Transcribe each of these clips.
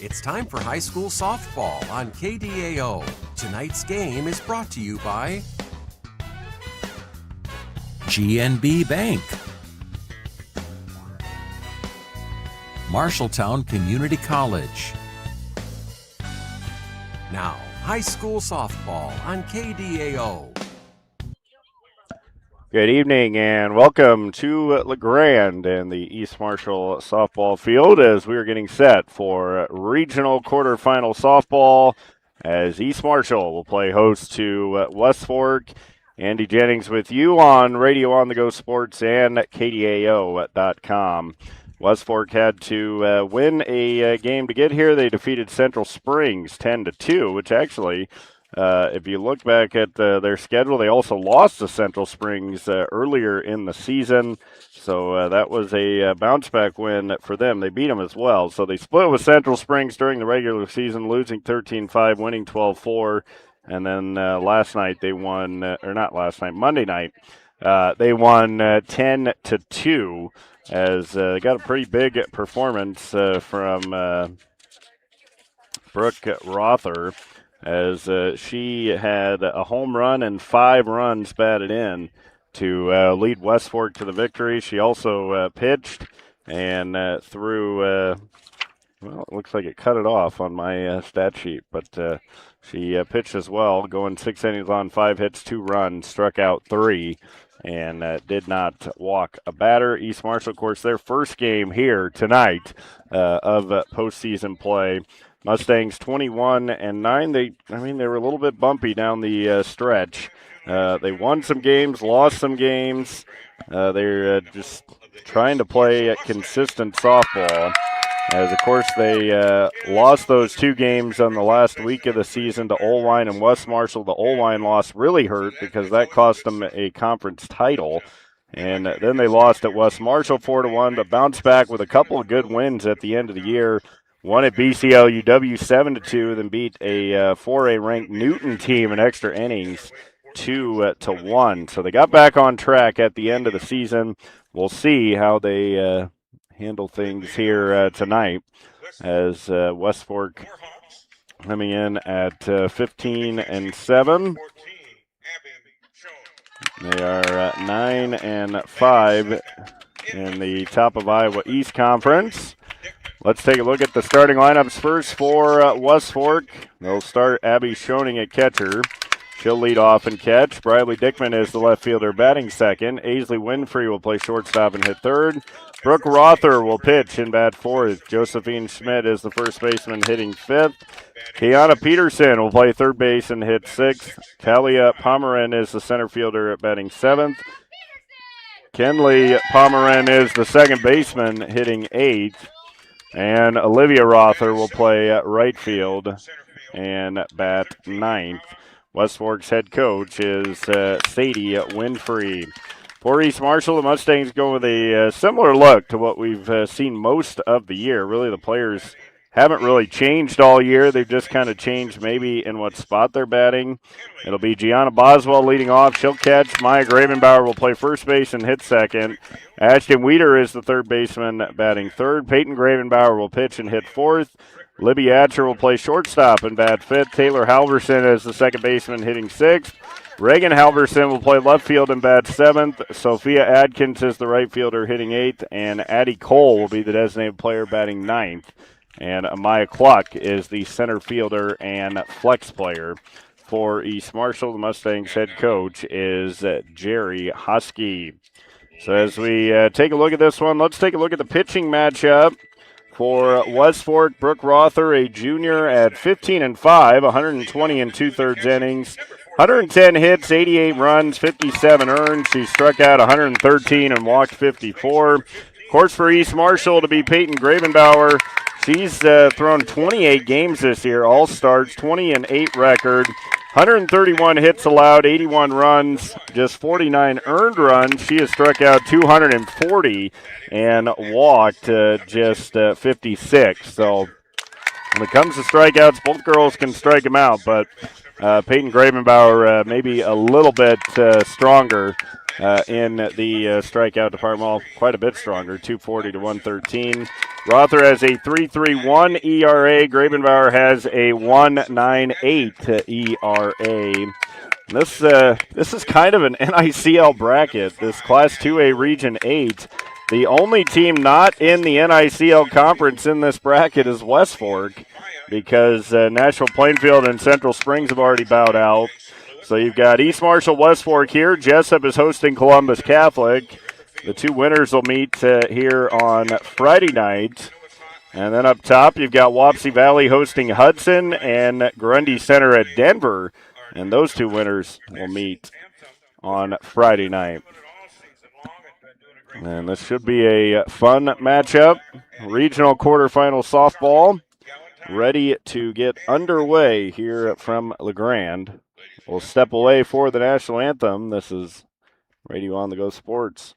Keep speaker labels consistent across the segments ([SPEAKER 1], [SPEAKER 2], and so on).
[SPEAKER 1] It's time for high school softball on KDAO. Tonight's game is brought to you by GNB Bank, Marshalltown Community College. Now, high school softball on KDAO.
[SPEAKER 2] Good evening and welcome to LeGrand and the East Marshall softball field as we are getting set for regional quarterfinal softball as East Marshall will play host to West Fork. Andy Jennings with you on Radio On The Go Sports and KDAO.com. West Fork had to win a game to get here. They defeated Central Springs 10-2, which actually if you look back at their schedule, they also lost to Central Springs earlier in the season. So that was a bounce back win for them. They beat them as well. So they split with Central Springs during the regular season, losing 13-5, winning 12-4. And then last night they won, Monday night, they won 10-2 as they got a pretty big performance from Brooke Rother, as she had a home run and 5 runs batted in to lead West Fork to the victory. She also pitched and threw, it looks like it cut it off on my stat sheet, but she pitched as well, going 6 innings on 5 hits, 2 runs, struck out 3, and did not walk a batter. East Marshall, of course, their first game here tonight of postseason play. Mustangs 21-9. They were a little bit bumpy down the stretch. They won some games, lost some games. They're just trying to play consistent softball. As, of course, they lost those 2 games on the last week of the season to Oelwein and West Marshall. The Oelwein loss really hurt because that cost them a conference title. And then they lost at West Marshall 4-1, but bounced back with a couple of good wins at the end of the year. Won at BCLUW 7-2, then beat a 4A-ranked Newton team in extra innings 2-1. So they got back on track at the end of the season. We'll see how they handle things here tonight as West Fork coming in at 15-7. They are 9-5 in the top of Iowa East Conference. Let's take a look at the starting lineups first for West Fork. They'll start Abby Schoening at catcher. She'll lead off and catch. Bradley Dickman is the left fielder batting second. Aisley Winfrey will play shortstop and hit third. Brooke Rother will pitch and bat fourth. Josephine Schmidt is the first baseman hitting fifth. Kiana Peterson will play third base and hit sixth. Talia Pomeran is the center fielder batting seventh. Kenley Pomeran is the second baseman hitting eighth. And Olivia Rother will play right field and bat ninth. West Fork's head coach is Sadie Winfrey. For East Marshall, the Mustangs go with a similar look to what we've seen most of the year. Really, the players haven't really changed all year. They've just kind of changed maybe in what spot they're batting. It'll be Gianna Boswell leading off. She'll catch. Maya Gravenbauer will play first base and hit second. Ashton Weeder is the third baseman batting third. Peyton Gravenbauer will pitch and hit fourth. Libby Atcher will play shortstop and bat fifth. Taylor Halverson is the second baseman hitting sixth. Reagan Halverson will play left field and bat seventh. Sophia Adkins is the right fielder hitting eighth. And Addie Cole will be the designated player batting ninth. And Amaya Cluck is the center fielder and flex player. For East Marshall, the Mustangs head coach is Jerry Husky. So as we take a look at this one, let's take a look at the pitching matchup. For West Fork, Brooke Rother, a junior at 15-5, 120 2/3 innings, 110 hits, 88 runs, 57 earned. She struck out 113 and walked 54. Of course, for East Marshall to be Peyton Gravenbauer, she's thrown 28 games this year, all starts, 20-8 record, 131 hits allowed, 81 runs, just 49 earned runs. She has struck out 240 and walked just 56. So when it comes to strikeouts, both girls can strike them out, but Peyton Gravenbauer maybe a little bit stronger in the strikeout department. Well, quite a bit stronger, 240 to 113. Rother has a 3.31 ERA. Gravenbauer has a 1.98 ERA. This is kind of an NICL bracket, this Class 2A Region 8. The only team not in the NICL conference in this bracket is West Fork, because Nashville Plainfield and Central Springs have already bowed out. So you've got East Marshall, West Fork here. Jesup is hosting Columbus Catholic. The two winners will meet here on Friday night. And then up top, you've got Wapsie Valley hosting Hudson and Grundy Center at Denver. And those two winners will meet on Friday night. And this should be a fun matchup. Regional quarterfinal softball ready to get underway here from LeGrand. We'll step away for the national anthem. This is Radio On The Go Sports.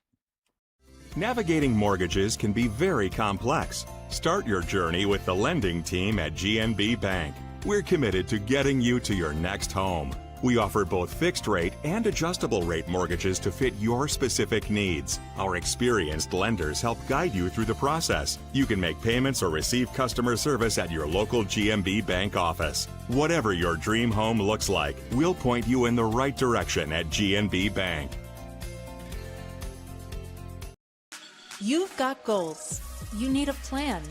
[SPEAKER 3] Navigating mortgages can be very complex. Start your journey with the lending team at GNB Bank. We're committed to getting you to your next home. We offer both fixed rate and adjustable rate mortgages to fit your specific needs. Our experienced lenders help guide you through the process. You can make payments or receive customer service at your local GMB Bank office. Whatever your dream home looks like, we'll point you in the right direction at GNB Bank.
[SPEAKER 4] You've got goals. You need a plan.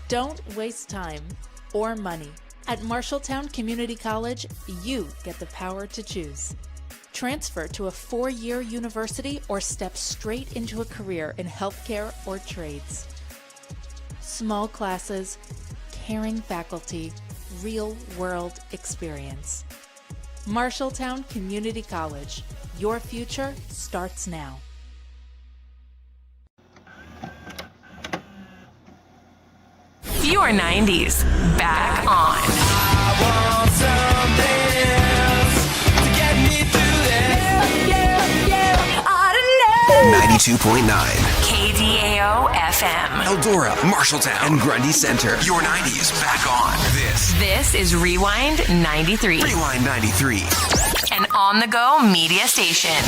[SPEAKER 4] Don't waste time or money. At Marshalltown Community College, you get the power to choose. Transfer to a 4-year university or step straight into a career in healthcare or trades. Small classes, caring faculty, real-world experience. Marshalltown Community College. Your future starts now.
[SPEAKER 5] Your 90s back on.
[SPEAKER 6] I want something else to get me through this. I don't know.
[SPEAKER 7] 92.9
[SPEAKER 5] KDAO FM.
[SPEAKER 7] Eldora, Marshalltown, and Grundy Center. Your 90s back on.
[SPEAKER 5] This is Rewind 93.
[SPEAKER 7] Rewind 93.
[SPEAKER 5] An on-the-go media station.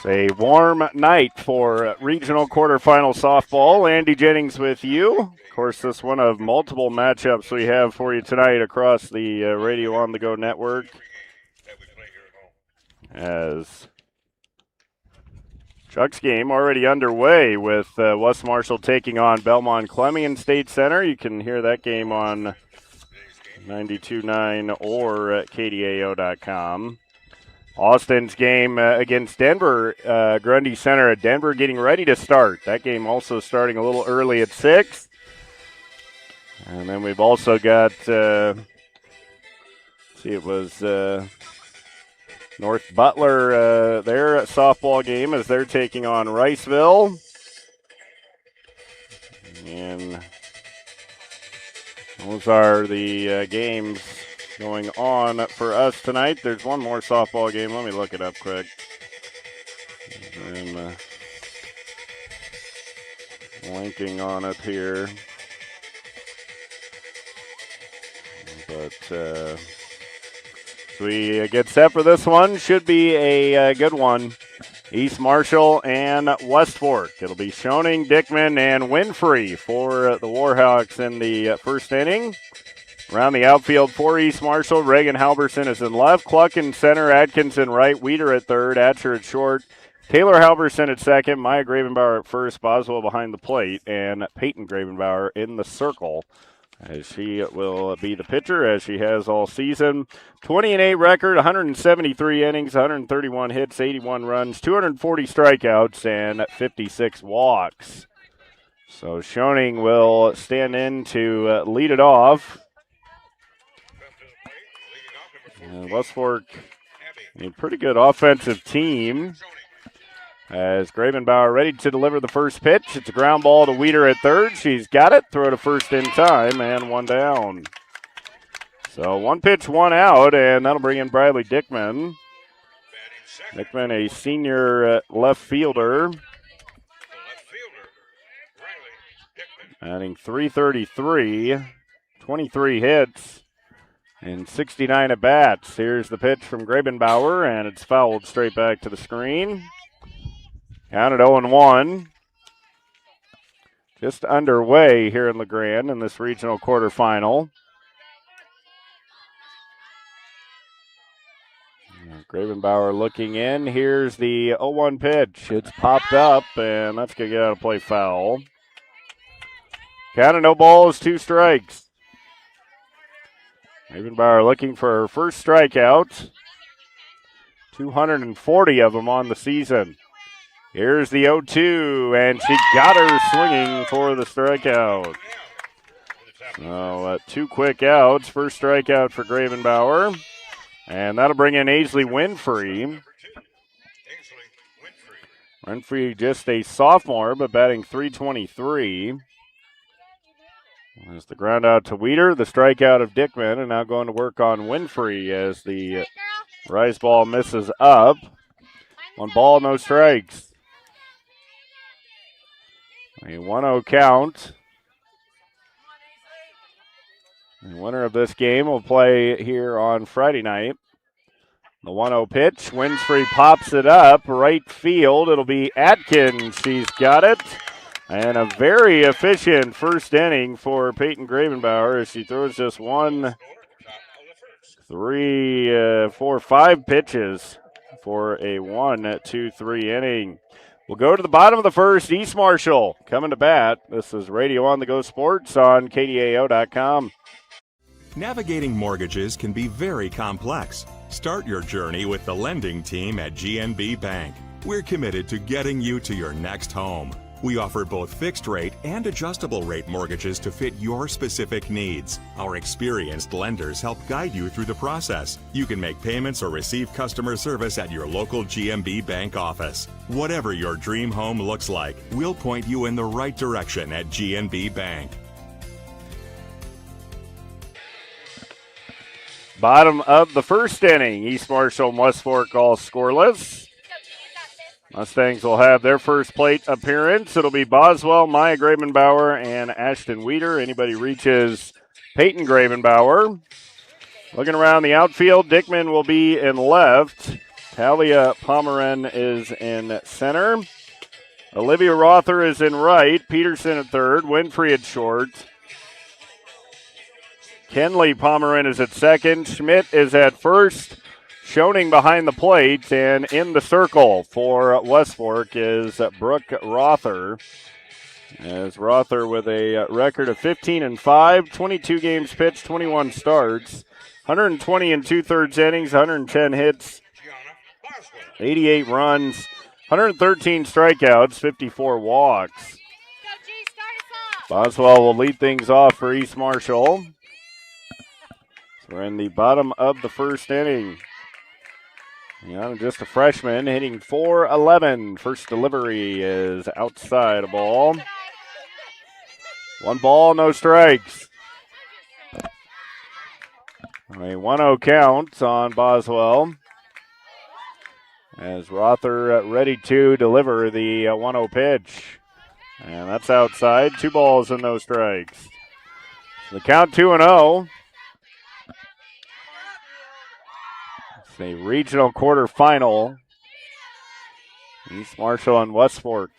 [SPEAKER 2] It's a warm night for regional quarterfinal softball. Andy Jennings with you. Of course, this one of multiple matchups we have for you tonight across the Radio On The Go network. As Chuck's game already underway with West Marshall taking on Belmont Clemmy State Center. You can hear that game on 92.9 or at KDAO.com. Austin's game against Denver, Grundy Center at Denver getting ready to start. That game also starting a little early at 6. And then we've also got, it was North Butler, their softball game as they're taking on Riceville. And those are the games going on for us tonight. There's one more softball game. Let me look it up quick. I'm blanking on it here. But so we get set for this one. Should be a good one. East Marshall and West Fork. It'll be Schoening, Dickman, and Winfrey for the Warhawks in the first inning. Around the outfield for East Marshall, Reagan Halverson is in left, Cluck in center, Atkinson right, Weeder at third, Atcher at short, Taylor Halverson at second, Maya Gravenbauer at first, Boswell behind the plate, and Peyton Gravenbauer in the circle as she will be the pitcher as she has all season. 20-8 record, 173 innings, 131 hits, 81 runs, 240 strikeouts, and 56 walks. So Schoening will stand in to lead it off. And West Fork, a pretty good offensive team. As Gravenbauer ready to deliver the first pitch. It's a ground ball to Weeder at third. She's got it. Throw to first in time, and one down. So one pitch, one out, and that'll bring in Bradley Dickman. Dickman, a senior left fielder. Adding 333, 23 hits, and 69 at bats. Here's the pitch from Grabenbauer, and it's fouled straight back to the screen. Counted 0-1. Just underway here in LeGrand in this regional quarterfinal. Grabenbauer looking in. Here's the 0-1 pitch. It's popped up, and that's going to get out of play foul. Counted no balls, 2 strikes. Grabenbauer looking for her first strikeout. 240 of them on the season. Here's the 0-2, and she got her swinging for the strikeout. So 2 quick outs. First strikeout for Grabenbauer. And that'll bring in Aisley Winfrey. Winfrey just a sophomore, but batting .323. There's the ground out to Weeder, the strikeout of Dickman, and now going to work on Winfrey as the rise ball misses up. 1 ball, no strikes. A 1-0 count. The winner of this game will play here on Friday night. The 1-0 pitch. Winfrey pops it up. Right field. It'll be Atkins. She's got it. And a very efficient first inning for Peyton Grabenbauer as she throws just 1, 3, 4, 5 pitches for a 1-2-3 inning. We'll go to the bottom of the first. East Marshall coming to bat. This is Radio on the Go Sports on KDAO.com.
[SPEAKER 3] Navigating mortgages can be very complex. Start your journey with the lending team at GNB Bank. We're committed to getting you to your next home. We offer both fixed rate and adjustable rate mortgages to fit your specific needs. Our experienced lenders help guide you through the process. You can make payments or receive customer service at your local GNB Bank office. Whatever your dream home looks like, we'll point you in the right direction at GNB Bank.
[SPEAKER 2] Bottom of the first inning, East Marshall and West Fork all scoreless. Mustangs will have their first plate appearance. It'll be Boswell, Maya Grabenbauer, and Ashton Weeder. Anybody reaches Peyton Grabenbauer. Looking around the outfield, Dickman will be in left. Talia Pomeran is in center. Olivia Rother is in right. Peterson at third. Winfrey at short. Kenley Pomeran is at second. Schmidt is at first. Schoening behind the plate, and in the circle for West Fork is Brooke Rother. As Rother with a record of 15-5, 22 games pitched, 21 starts, 120 and 2/3 innings, 110 hits, 88 runs, 113 strikeouts, 54 walks. Boswell will lead things off for East Marshall. So we're in the bottom of the first inning. Yeah, just a freshman hitting .411. First delivery is outside a ball. 1 ball, no strikes. A 1-0 count on Boswell. As Rother ready to deliver the 1-0 pitch. And that's outside. 2 balls and no strikes. The count 2-0. A regional quarterfinal. East Marshall and West Fork.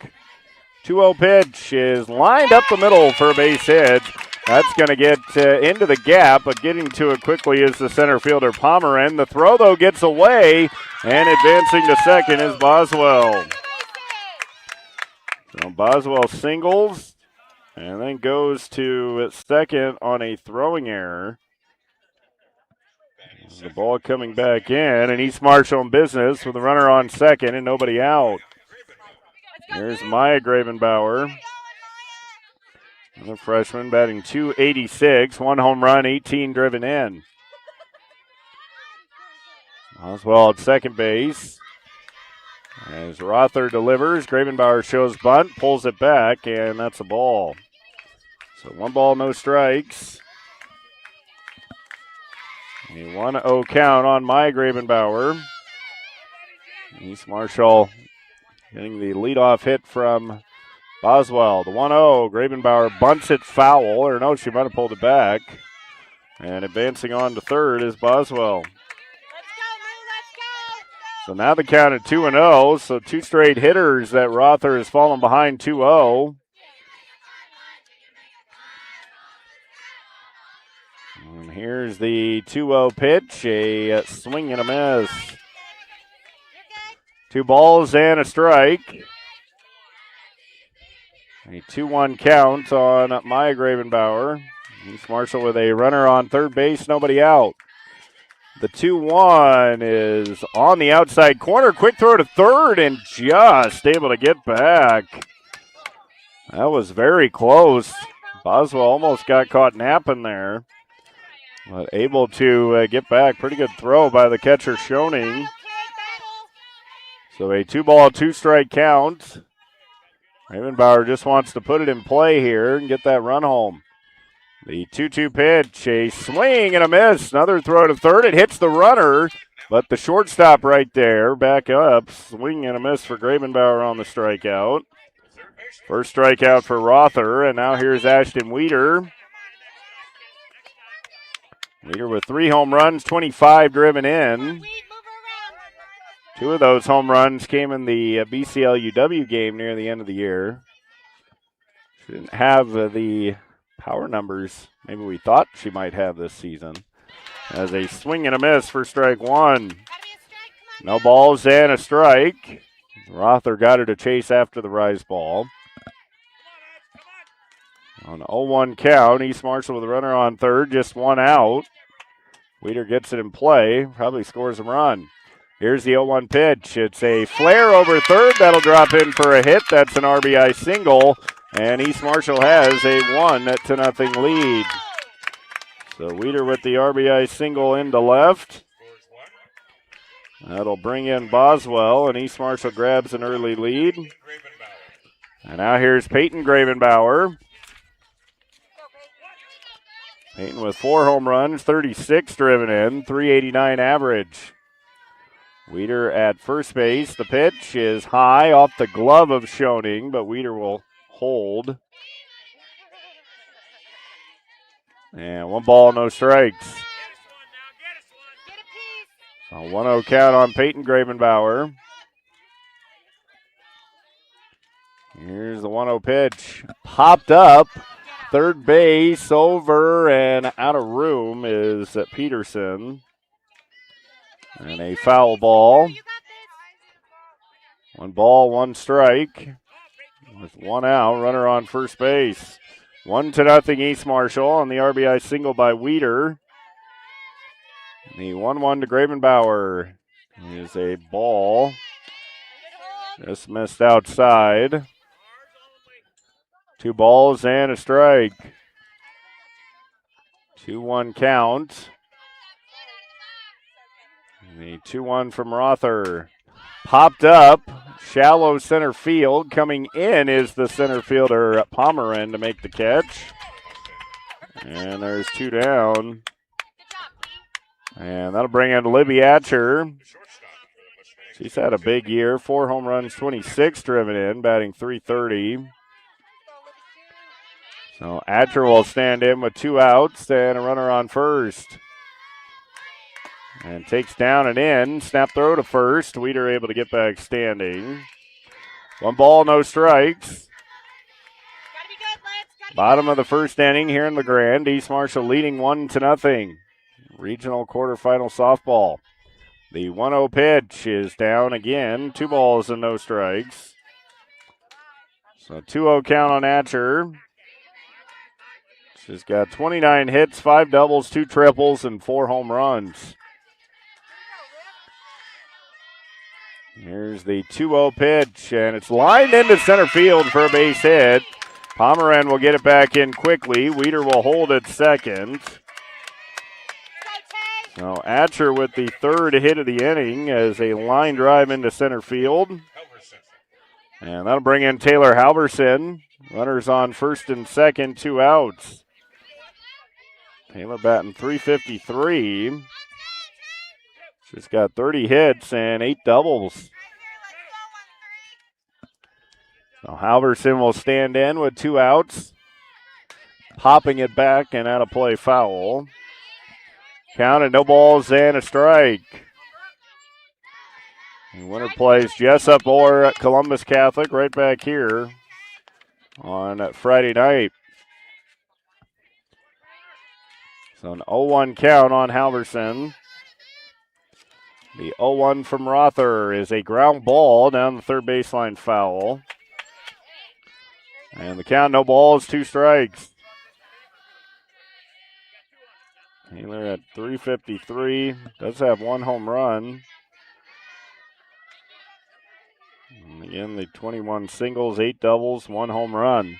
[SPEAKER 2] 2-0 pitch is lined up the middle for a base hit. That's going to get into the gap, but getting to it quickly is the center fielder Pomeran. The throw, though, gets away, and advancing to second is Boswell. So Boswell singles, and then goes to second on a throwing error. The ball coming back in, and East Marshall in business with a runner on second and nobody out. Here's Maya Grabenbauer. The freshman batting .286, 1 home run, 18 driven in. Oswald at second base. As Rother delivers, Grabenbauer shows bunt, pulls it back, and that's a ball. So 1 ball, no strikes. A 1-0 count on Maya Grabenbauer. East Marshall getting the leadoff hit from Boswell, the 1-0. Grabenbauer bunts it foul, or no, she might have pulled it back. And advancing on to third is Boswell. So now the count at 2-0. So two straight hitters that Rother has fallen behind 2-0. And here's the 2-0 pitch, a swing and a miss. 2 balls and a strike. A 2-1 count on Maya Grabenbauer. East Marshall with a runner on third base, nobody out. The 2-1 is on the outside corner. Quick throw to third and just able to get back. That was very close. Boswell almost got caught napping there, but able to get back. Pretty good throw by the catcher, Schoening. So a 2-ball, 2-strike count. Grabenbauer just wants to put it in play here and get that run home. The 2-2 pitch, a swing and a miss. Another throw to third. It hits the runner, but the shortstop right there, back up. Swing and a miss for Grabenbauer on the strikeout. First strikeout for Rother, and now here's Ashton Weeder. Weeder with 3 home runs, 25 driven in. 2 of those home runs came in the BCLUW game near the end of the year. She didn't have the power numbers maybe we thought she might have this season. As a swing and a miss for strike 1. No balls and a strike. Rother got her to chase after the rise ball. On 0-1 count, East Marshall with a runner on third, just 1 out. Weeder gets it in play, probably scores a run. Here's the 0-1 pitch. It's a flare over third. That'll drop in for a hit. That's an RBI single. And East Marshall has a 1-0 lead. So Weeder with the RBI single into left. That'll bring in Boswell, and East Marshall grabs an early lead. And now here's Peyton Grabenbauer. Peyton with 4 home runs, 36 driven in, 389 average. Weeder at first base. The pitch is high off the glove of Schoening, but Weeder will hold. And 1 ball, no strikes. A 1-0 count on Peyton Grabenbauer. Here's the 1-0 pitch. Popped up. Third base over and out of room is Peterson. And a foul ball. 1 ball, 1 strike. With 1 out, runner on first base. 1-0 East Marshall on the RBI single by Weeder. The 1-1 to Grabenbauer is a ball. Just missed outside. 2 balls and a strike. 2-1 count. The 2-1 from Rother. Popped up. Shallow center field. Coming in is the center fielder Pomeran to make the catch. And there's 2 down. And that'll bring in Libby Atcher. She's had a big year. 4 home runs, 26 driven in, batting .330. So Atcher will stand in with 2 outs and a runner on first. And takes down and in. Snap throw to first. Weeder able to get back standing. 1 ball, no strikes. Bottom of the first inning here in LeGrand. East Marshall leading 1-0. Regional quarterfinal softball. The 1-0 pitch is down again. 2 balls and no strikes. So 2-0 count on Atcher. She's got 29 hits, 5 doubles, 2 triples, and 4 home runs. Here's the 2-0 pitch, and it's lined into center field for a base hit. Pomeran will get it back in quickly. Weeder will hold at second. So Atcher with the 3rd hit of the inning as a line drive into center field. And that'll bring in Taylor Halverson. Runners on first and second, 2 outs. Taylor batting .353. She's got 30 hits and 8 doubles. So Halverson will stand in with 2 outs. Popping it back and out of play foul. Counted, no balls and a strike. And winner plays Jesup or Columbus Catholic right back here on Friday night. So an 0-1 count on Halverson. The 0-1 from Rother is a ground ball down the third baseline foul. And the count, no balls, 2 strikes. Taylor at 353, does have 1 home run. And again, the 21 singles, 8 doubles, 1 home run.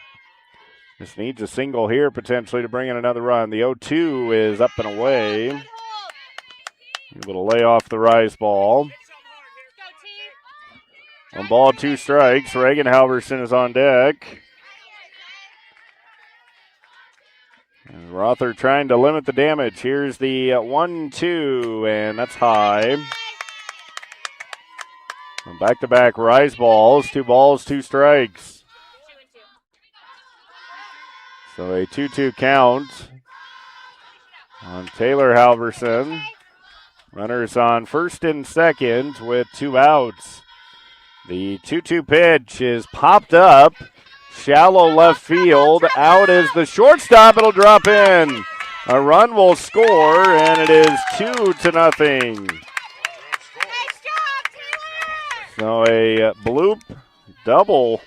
[SPEAKER 2] Just needs a single here potentially to bring in another run. The 0-2 is up and away. Able to lay off the rise ball. 1 ball, 2 strikes. Reagan Halverson is on deck. And Rother trying to limit the damage. Here's the 1-2, and that's high. Back-to-back rise balls. 2 balls, 2 strikes. So a 2-2 count on Taylor Halverson. Runners on first and second with 2 outs. The 2-2 pitch is popped up. Shallow left field. Out is the shortstop. It'll drop in. A run will score, and it is 2-0. So a bloop double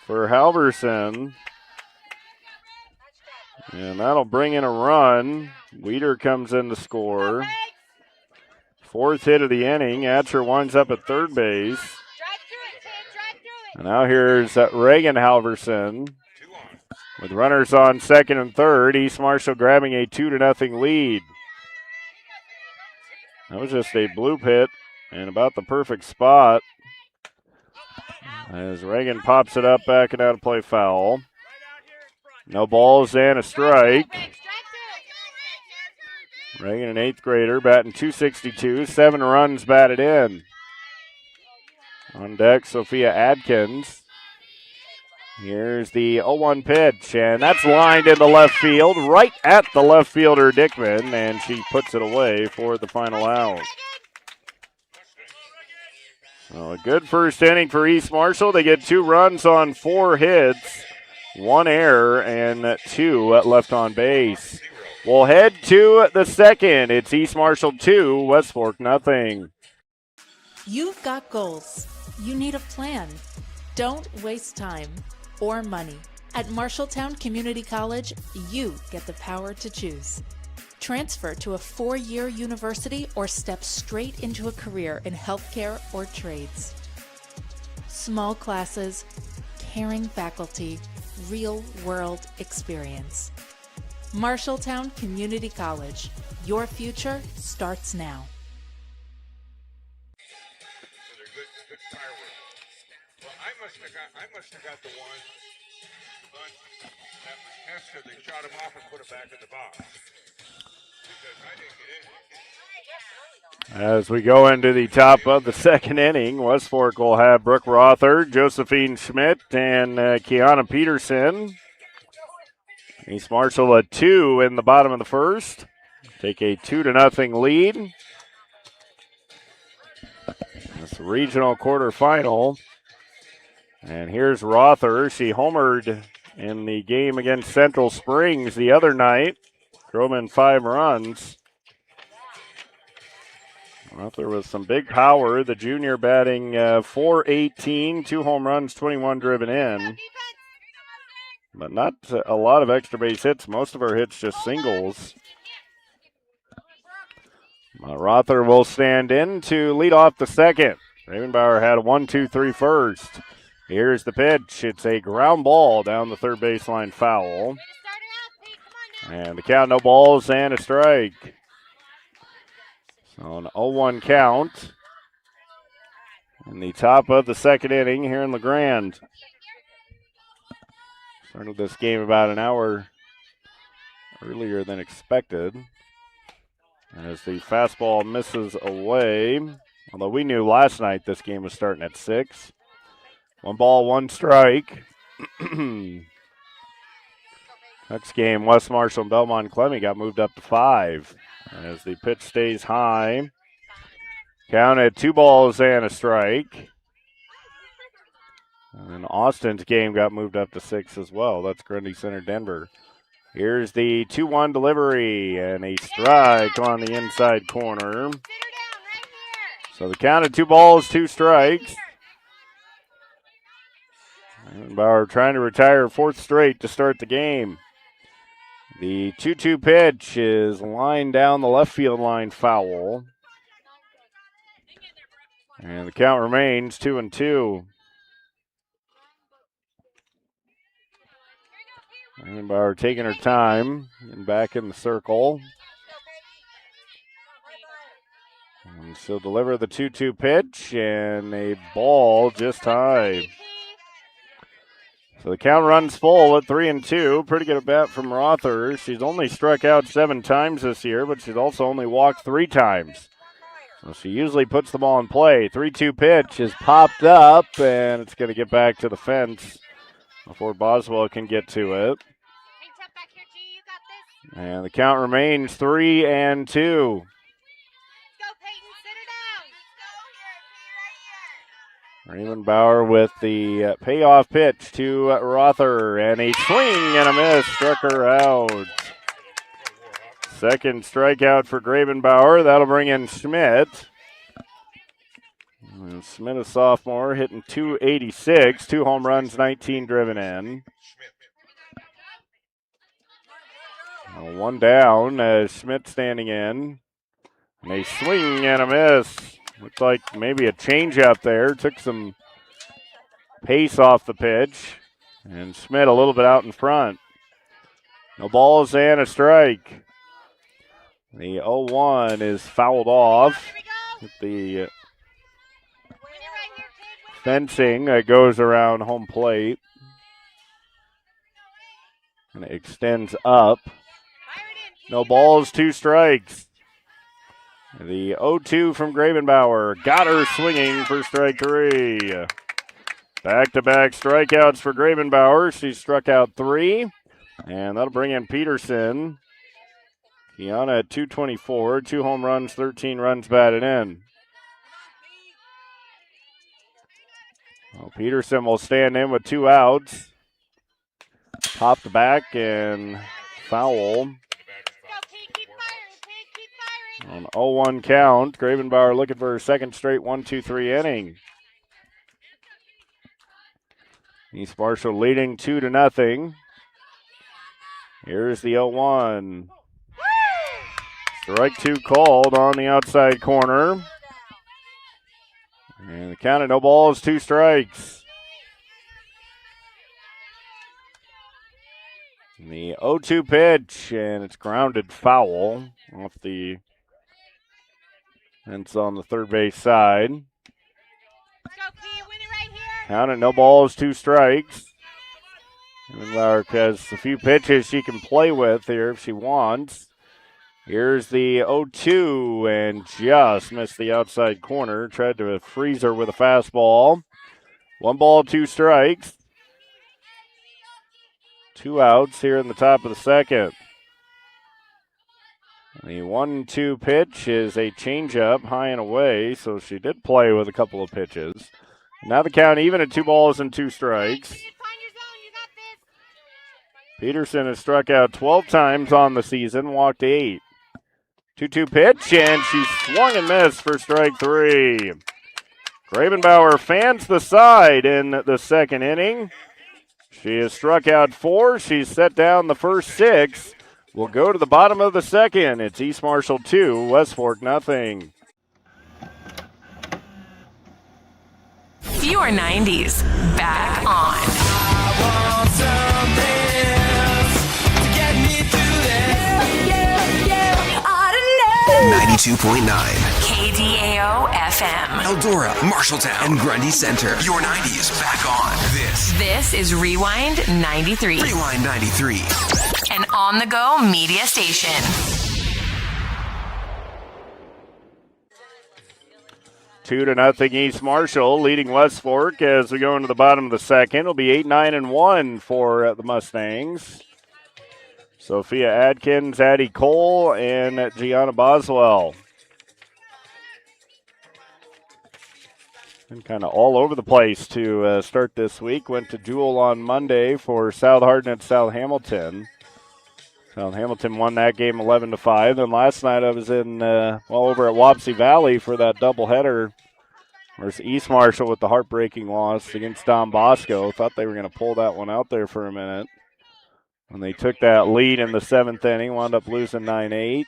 [SPEAKER 2] for Halverson. And that'll bring in a run. Weeder comes in to score. 4th hit of the inning. Atcher winds up at third base. And now here's Reagan Halverson with runners on second and third. East Marshall grabbing a 2-0 lead. That was just a bloop hit and about the perfect spot. As Reagan pops it up, back and out of play foul. No balls and a strike. Reagan, an 8th grader, batting .262, 7 runs batted in. On deck, Sophia Adkins. Here's the 0-1 pitch, and that's lined into left field, right at the left fielder, Dickman, and she puts it away for the final out. So a good first inning for East Marshall. They get 2 runs on 4 hits, 1 error, and 2 left on base. We'll head to the second. It's East Marshall 2, West Fork nothing.
[SPEAKER 4] You've got goals. You need a plan. Don't waste time or money. At Marshalltown Community College, you get the power to choose. Transfer to a 4-year university or step straight into a career in healthcare or trades. Small classes, caring faculty, real-world experience. Marshalltown Community College. Your future starts now.
[SPEAKER 8] I must have got the one that was tested. They shot him off and put it back in the box. Because I didn't get in.
[SPEAKER 2] As we go into the top of the second inning, West Fork will have Brooke Rother, Josephine Schmidt, and Kiana Peterson. East Marshall a 2 in the bottom of the first. Take a 2-0 lead. This regional quarterfinal. And here's Rother. She homered in the game against Central Springs the other night. Drove in 5 runs. Rother with some big power. The junior batting .418, 2 home runs, 21 driven in. But not a lot of extra base hits. Most of her hits just singles. Rother will stand in to lead off the second. Ravenbauer had a 1-2-3 first. Here's the pitch. It's a ground ball down the third baseline foul. And the count, no balls and a strike. So an 0-1 count in the top of the second inning here in LeGrand. Started this game about an hour earlier than expected. As the fastball misses away. Although we knew last night this game was starting at 6. 1 ball, 1 strike. Next game, West Marshall and Belmont Clemmy got moved up to 5 as the pitch stays high. Counted 2 balls and a strike. And Austin's game got moved up to 6 as well. That's Grundy Center, Denver. Here's the 2-1 delivery and a strike on the inside corner. So the count of 2 balls, 2 strikes. Bauer trying to retire 4th straight to start the game. The 2-2 pitch is lined down the left field line, foul. And the count remains 2-2. Bauer taking her time and back in the circle. And she'll deliver the 2-2 pitch and a ball just high. So the count runs full at 3-2. Pretty good at bat from Rother. She's only struck out 7 times this year, but she's also only walked 3 times. So she usually puts the ball in play. 3-2 pitch is popped up, and it's going to get back to the fence before Boswell can get to it. And the count remains 3-2. Raymond Bauer with the payoff pitch to Rother, and a swing and a miss struck her out. Second strikeout for Gravenbauer. That'll bring in Schmidt. And Schmidt, a sophomore, hitting .286, 2 home runs, 19 driven in. 1 down as Schmidt standing in. And a swing and a miss. Looked like maybe a changeup there. Took some pace off the pitch. And Schmidt a little bit out in front. No balls and a strike. The 0-1 is fouled off. The fencing that goes around home plate. And it extends up. No balls, 2 strikes. The 0-2 from Gravenbauer got her swinging for strike 3. Back-to-back strikeouts for Gravenbauer. She struck out 3, and that'll bring in Peterson. Kiana at .224, 2 home runs, 13 runs batted in. Well, Peterson will stand in with 2 outs. Popped back and foul. On 0-1 count, Gravenbauer looking for her second straight 1-2-3 inning. East Marshall leading 2-0. Here's the 0-1. Strike 2 called on the outside corner. And the count of no balls, 2 strikes. And the 0-2 pitch, and it's grounded foul off the fence on the third base side. Count of no balls, 2 strikes. Gravenbauer has a few pitches she can play with here if she wants. Here's the 0-2 and just missed the outside corner. Tried to freeze her with a fastball. 1 ball, 2 strikes. 2 outs here in the top of the second. The 1-2 pitch is a changeup high and away, so she did play with a couple of pitches. Now the count even at 2 balls and 2 strikes. Peterson has struck out 12 times on the season, walked 8. 2-2 pitch, and she swung and missed for strike 3. Gravenbauer fans the side in the second inning. She has struck out 4. She's set down the first 6. We'll go to the bottom of the second. It's East Marshall 2, West Fork nothing.
[SPEAKER 5] Your 90s back on.
[SPEAKER 7] 92.9.
[SPEAKER 5] KDAO FM.
[SPEAKER 7] Eldora, Marshalltown, and Grundy Center. Your 90s back on.
[SPEAKER 5] This is Rewind 93.
[SPEAKER 7] Rewind 93.
[SPEAKER 5] An on-the-go media station.
[SPEAKER 2] 2-0 East Marshall, leading West Fork as we go into the bottom of the second. It'll be 8-9-1 for the Mustangs. Sophia Adkins, Addie Cole, and Gianna Boswell. And kind of all over the place to start this week. Went to Jewel on Monday for South Hardin and South Hamilton. South Hamilton won that game 11-5. Then last night I was in over at Wapsie Valley for that doubleheader versus East Marshall with the heartbreaking loss against Don Bosco. Thought they were going to pull that one out there for a minute. When they took that lead in the 7th inning, wound up losing 9-8.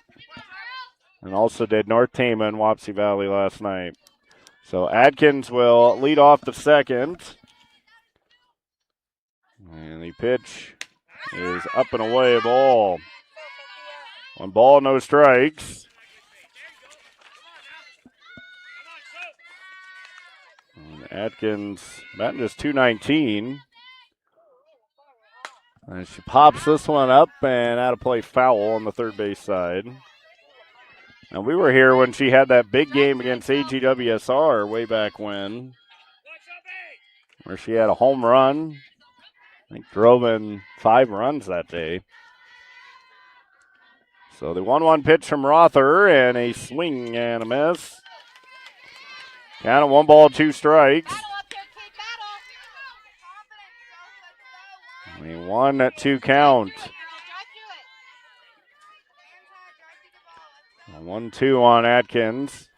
[SPEAKER 2] And also did North Tama and Wapsie Valley last night. So Adkins will lead off the second. And the pitch is up and away, ball. 1 ball, no strikes. And Atkins batting just .219. And she pops this one up and out of play, foul on the third base side. And we were here when she had that big game against AGWSR way back when, where she had a home run. I think drove in 5 runs that day. So the 1-1 pitch from Rother and a swing and a miss. Count of 1 ball, 2 strikes. A 1-2 count. 1-2 on Atkins.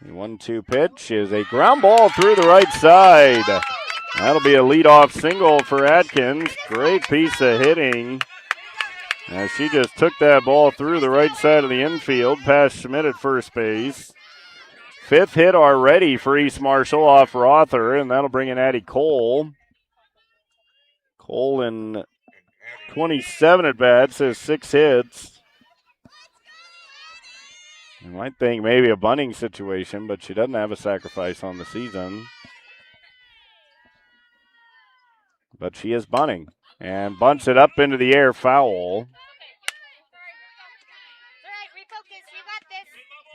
[SPEAKER 2] The 1-2 pitch is a ground ball through the right side. That'll be a leadoff single for Atkins. Great piece of hitting. As she just took that ball through the right side of the infield, past Schmidt at first base. 5th hit already for East Marshall off Rother, and that'll bring in Addie Cole. Cole in 27 at-bats has 6 hits. You might think maybe a bunting situation, but she doesn't have a sacrifice on the season. But she is bunting and bunts it up into the air, foul.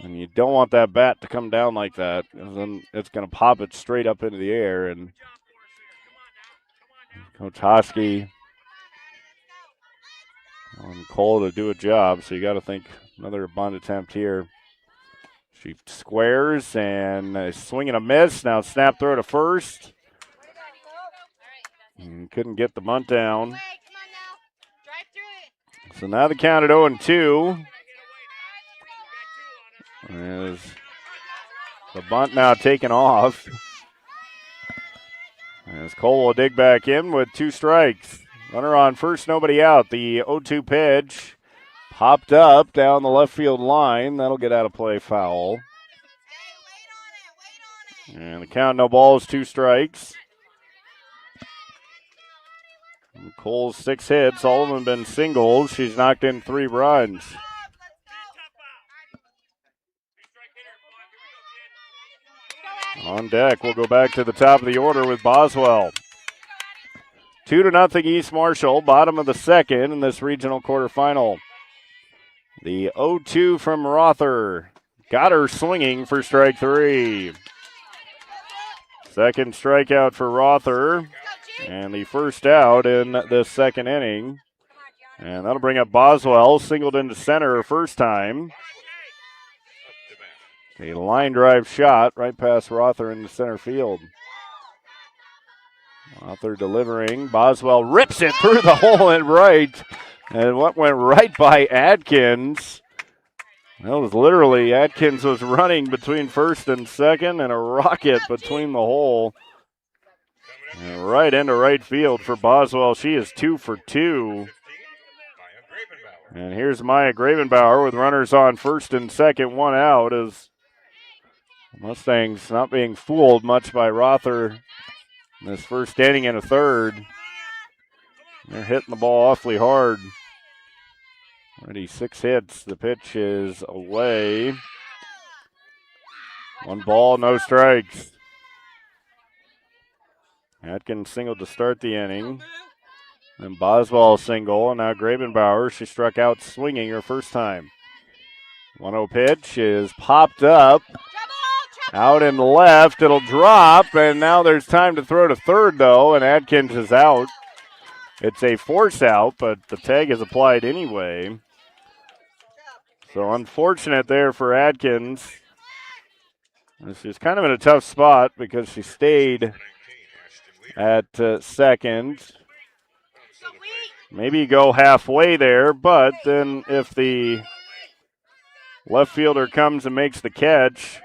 [SPEAKER 2] And you don't want that bat to come down like that, because then it's going to pop it straight up into the air. And Coach Hosky on Cole to do a job, so you got to think another bunt attempt here. She squares and swing and a miss. Now snap throw to first. And couldn't get the bunt down. So now the count at 0-2. As the bunt now taken off. As Cole will dig back in with 2 strikes. Runner on first, nobody out. The 0-2 pitch popped up down the left field line. That'll get out of play, foul. And the count, no balls, 2 strikes. And Cole's 6 hits, all of them been singles. She's knocked in 3 runs. On deck, we'll go back to the top of the order with Boswell. 2-0 East Marshall, bottom of the second in this regional quarterfinal. The 0-2 from Rother. Got her swinging for strike 3. Second strikeout for Rother. And the first out in the second inning. And that'll bring up Boswell, singled into center her first time. A line drive shot right past Rother into center field. Rother delivering. Boswell rips it through the hole in right. And what went right by Adkins. That was literally, Adkins was running between first and second and a rocket between the hole. And right into right field for Boswell. She is 2 for 2. And here's Maya Gravenbauer with runners on first and second, 1 out, as Mustangs not being fooled much by Rother in this first inning and a third. They're hitting the ball awfully hard. Already 6 hits. The pitch is away. 1 ball, no strikes. Atkins singled to start the inning. Then Boswell single, and now Gravenbauer. She struck out swinging her first time. 1-0 pitch is popped up. Out in the left, it'll drop, and now there's time to throw to third, though, and Adkins is out. It's a force out, but the tag is applied anyway. So unfortunate there for Adkins. She's kind of in a tough spot because she stayed at second. Maybe go halfway there, but then if the left fielder comes and makes the catch,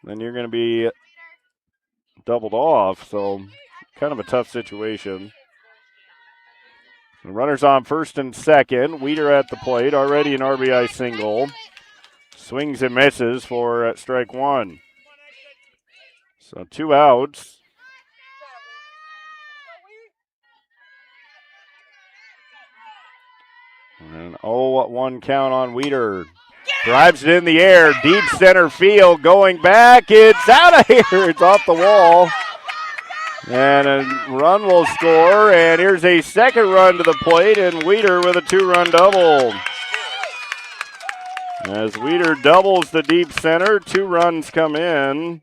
[SPEAKER 2] then you're going to be doubled off. So kind of a tough situation. The runners on first and second. Weeder at the plate, already an RBI single. Swings and misses for strike one. So 2 outs. An 0-1 count on Weeder. Drives it in the air, deep center field, going back. It's out of here. It's off the wall. And a run will score, and here's a second run to the plate, and Weeder with a 2-run double. As Weeder doubles the deep center, 2 runs come in.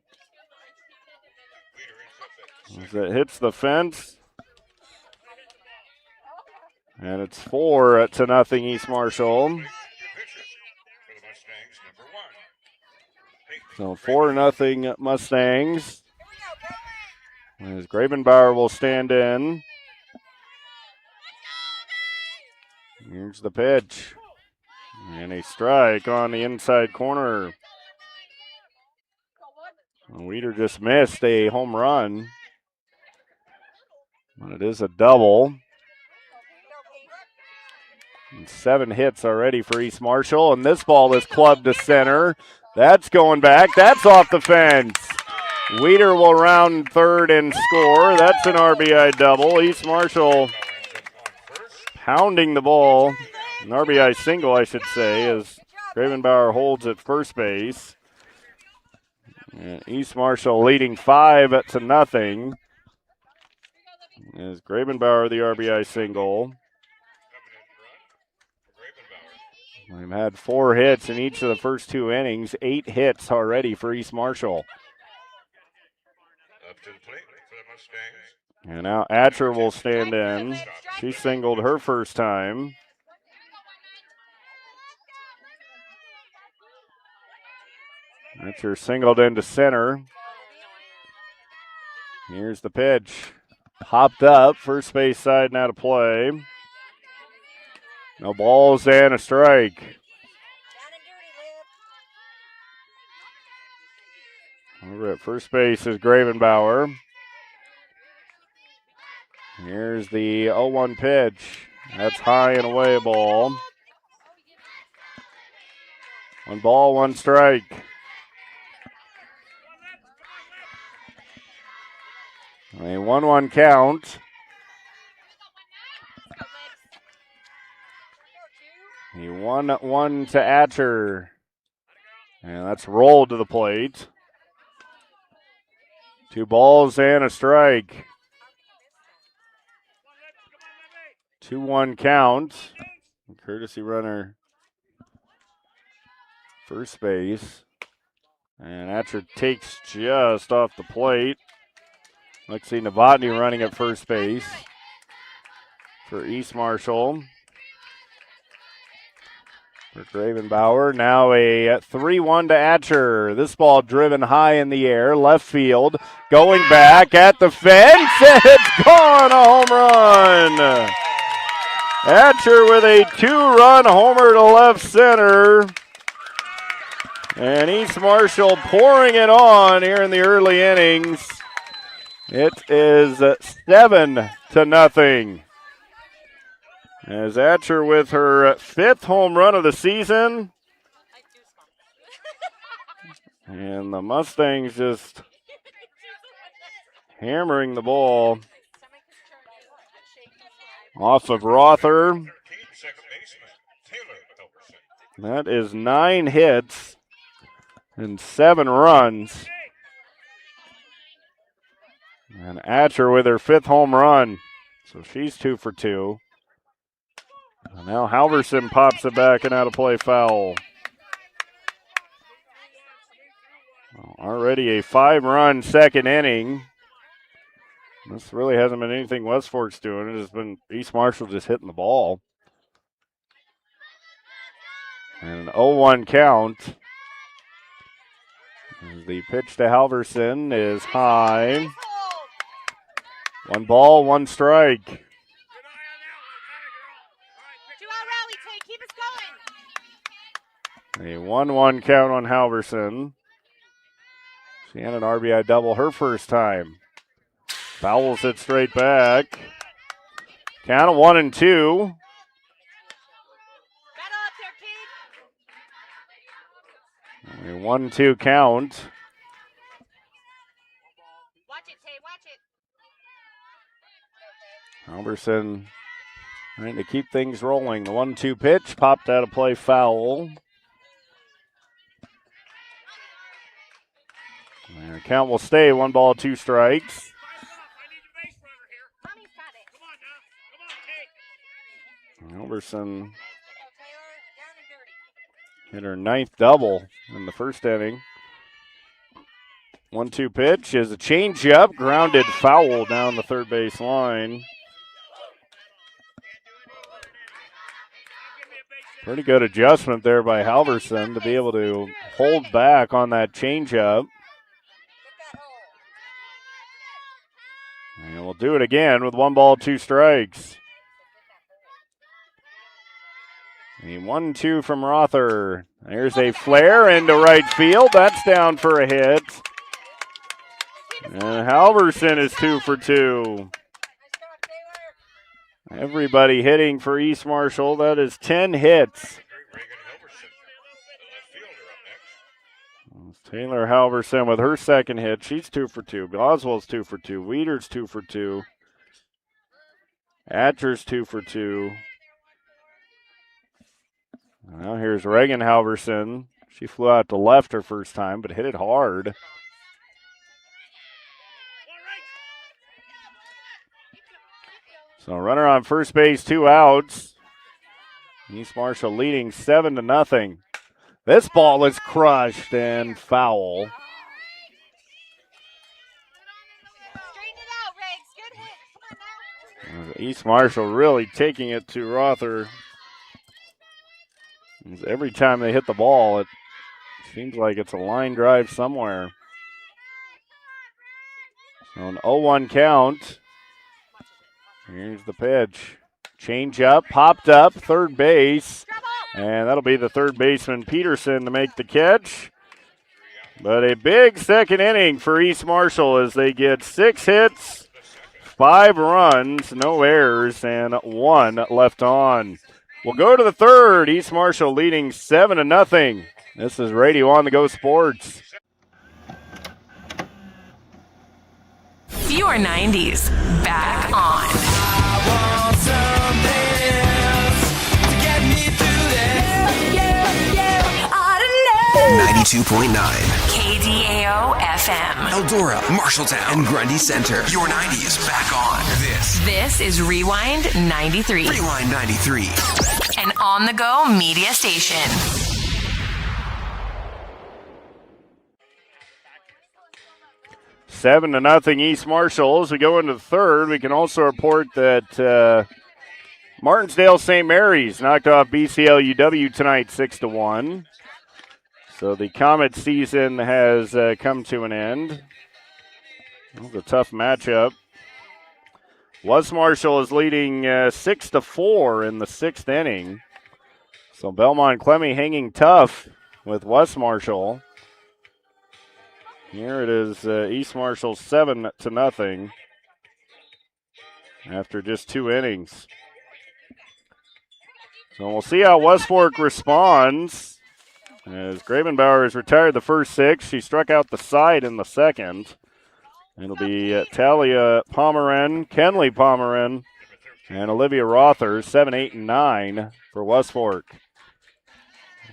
[SPEAKER 2] As it hits the fence. And it's 4-0 East Marshall. So 4-0 Mustangs. As Gravenbauer will stand in. Here's the pitch. And a strike on the inside corner. Weeder just missed a home run. But it is a double. And 7 hits already for East Marshall. And this ball is clubbed to center. That's going back. That's off the fence. Weeder will round third and score. That's an RBI double. East Marshall pounding the ball. An RBI single, I should say, as Gravenbauer holds at first base. And East Marshall leading 5-0. As Gravenbauer the RBI single. We've had 4 hits in each of the first 2 innings. 8 hits already for East Marshall.
[SPEAKER 8] Up to the plate for the Mustangs.
[SPEAKER 2] And now Atcher will stand in. She singled her first time. Atcher singled into center. Here's the pitch. Popped up, first base side now to play. No balls and a strike. Over at first base is Gravenbauer. Here's the 0-1 pitch. That's high and away ball. 1 ball, 1 strike. A 1-1 count. A 1-1 to Atcher. And that's rolled to the plate. 2 balls and a strike. 2-1 count. Courtesy runner first base. And Atcher takes just off the plate. Lexi Novotny running at first base for East Marshall. For Gravenbauer, now a 3-1 to Atcher. This ball driven high in the air, left field, going back at the fence, and it's gone, a home run. Atcher with a 2-run homer to left center. And East Marshall pouring it on here in the early innings. It is 7-0. As Atcher with her 5th home run of the season. And the Mustangs just hammering the ball off of Rother. That is 9 hits and 7 runs. And Atcher with her 5th home run. So she's 2 for 2. And now Halverson pops it back and out of play foul. Already a 5-run second inning. This really hasn't been anything West Fork's doing. It has been East Marshall just hitting the ball. And an 0-1 count. The pitch to Halverson is high. 1 ball, 1 strike.
[SPEAKER 9] 2-out rally, Tate. Keep us going.
[SPEAKER 2] A 1-1 count on Halverson. She had an RBI double her first time. Fouls it straight back. Count of 1-2.
[SPEAKER 9] Battle up there, Keith.
[SPEAKER 2] A 1-2 count.
[SPEAKER 9] Watch it, Tate. Watch it.
[SPEAKER 2] Halverson trying to keep things rolling. The 1-2 pitch popped out of play, foul. And the count will stay 1 ball, 2 strikes.
[SPEAKER 9] Tommy's got it.
[SPEAKER 2] Halverson
[SPEAKER 9] Taylor, down and dirty.
[SPEAKER 2] hit her 9th double in the first inning. 1-2 pitch is a changeup, grounded foul down the third base line. Pretty good adjustment there by Halverson to be able to hold back on that changeup. And we'll do it again with 1 ball, 2 strikes. A 1-2 from Rother. There's a flare into right field. That's down for a hit. And Halverson is 2 for 2. Everybody hitting for East Marshall. That is 10 hits. Taylor Halverson with her second hit. She's 2 for 2. Boswell's 2 for 2. Weeder's 2 for 2. Atcher's 2 for 2. Now here's Reagan Halverson. She flew out to left her first time, but hit it hard. So runner on first base, 2 outs. East Marshall leading 7-0. This ball is crushed and foul.
[SPEAKER 9] Straighten it out, Riggs. Good hit. Come on now.
[SPEAKER 2] East Marshall really taking it to Rother. Every time they hit the ball, it seems like it's a line drive somewhere. So an 0-1 count. Here's the pitch. Change up, popped up, third base. And that'll be the third baseman, Peterson, to make the catch. But a big second inning for East Marshall as they get 6 hits, 5 runs, no errors, and 1 left on. We'll go to the third. East Marshall leading 7-0. This is Radio On The Go Sports.
[SPEAKER 5] Your 90s back on.
[SPEAKER 6] I want something else to get me through this.
[SPEAKER 7] 92.9.
[SPEAKER 5] KDAO FM.
[SPEAKER 7] Eldora, Marshalltown, and Grundy Center. Your 90s back on.
[SPEAKER 5] This is Rewind 93,
[SPEAKER 7] Rewind 93.
[SPEAKER 5] an on-the-go media station.
[SPEAKER 2] 7-0 East Marshall. As we go into the third, we can also report that Martinsdale St. Mary's knocked off BCL UW tonight 6-1. So the Comet season has come to an end. It was a tough matchup. West Marshall is leading 6-4 in the 6th inning. So Belmont Clemmy hanging tough with West Marshall. Here it is, East Marshall 7-0 after just 2 innings. So we'll see how West Fork responds. As Gravenbauer has retired the first 6, she struck out the side in the second. It'll be Talia Pomeran, Kenley Pomeran, and Olivia Rother, 7, 8, and 9 for West Fork.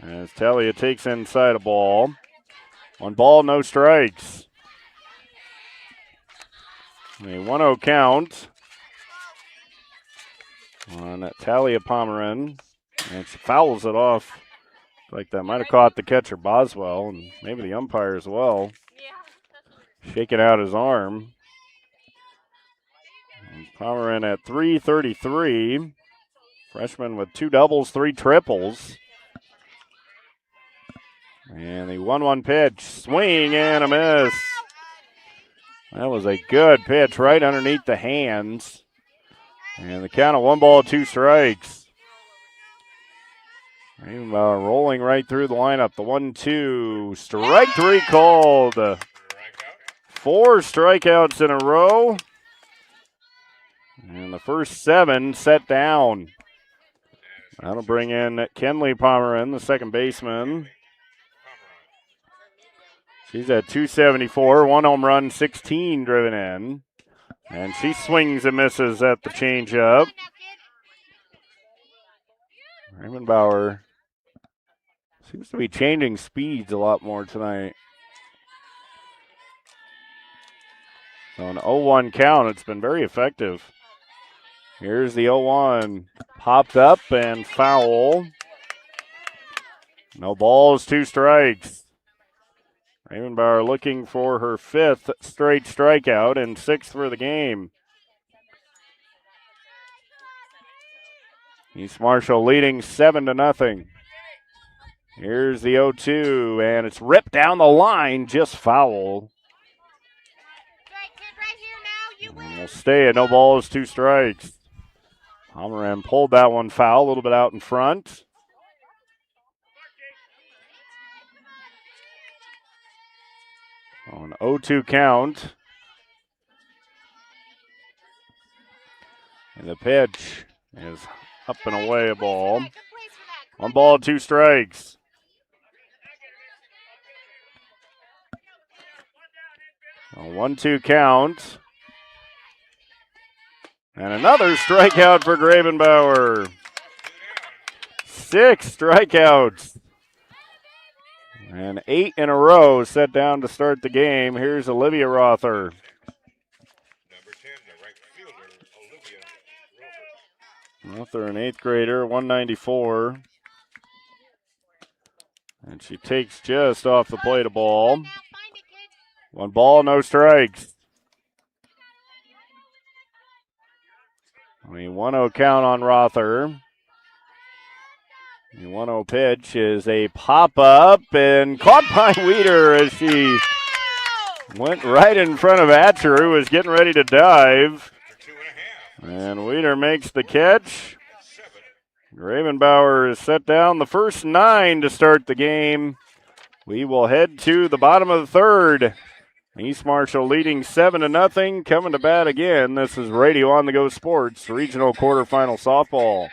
[SPEAKER 2] As Talia takes inside a ball. 1 ball, no strikes. A 1-0 count on Talia Pomeran. And she fouls it off. Like that might have caught the catcher Boswell and maybe the umpire as well.
[SPEAKER 9] Yeah.
[SPEAKER 2] shaking out his arm. Pomeran at 333. Freshman with 2 doubles, 3 triples. And the 1-1 pitch, swing and a miss. That was a good pitch right underneath the hands. And the count of 1 ball, 2 strikes. Rolling right through the lineup. The 1-2, strike 3 called. 4 strikeouts in a row. And the first 7 set down. That'll bring in Kenley Pomeran, the second baseman. She's at 274, 1 home run, 16 driven in. And she swings and misses at the changeup. Raymond Bauer seems to be changing speeds a lot more tonight. So an 0-1 count, it's been very effective. Here's the 0-1. Popped up and foul. No balls, 2 strikes. Raymond Bauer looking for her 5th straight strikeout and 6th for the game. East Marshall leading 7-0. Here's the 0-2, and it's ripped down the line, just foul. And we'll stay at no balls, 2 strikes. Pomeran pulled that one foul, a little bit out in front. An 0-2 count. And the pitch is up and away a ball. 1 ball, 2 strikes. A 1-2 count. And another strikeout for Gravenbauer. 6 strikeouts. And 8 in a row set down to start the game. Here's Olivia Rother.
[SPEAKER 8] Number 10, the right fielder, Olivia
[SPEAKER 2] Rother, an 8th grader, 194. And she takes just off the plate a ball. 1 ball, no strikes. A 1-0 count on Rother. The 1-0 pitch is a pop-up and caught by Weeder as she went right in front of Atcher, who was getting ready to dive. And Weeder makes the catch. Gravenbauer has set down the first 9 to start the game. We will head to the bottom of the 3rd. East Marshall leading 7-0, coming to bat again. This is Radio On The Go Sports, Regional Quarterfinal Softball.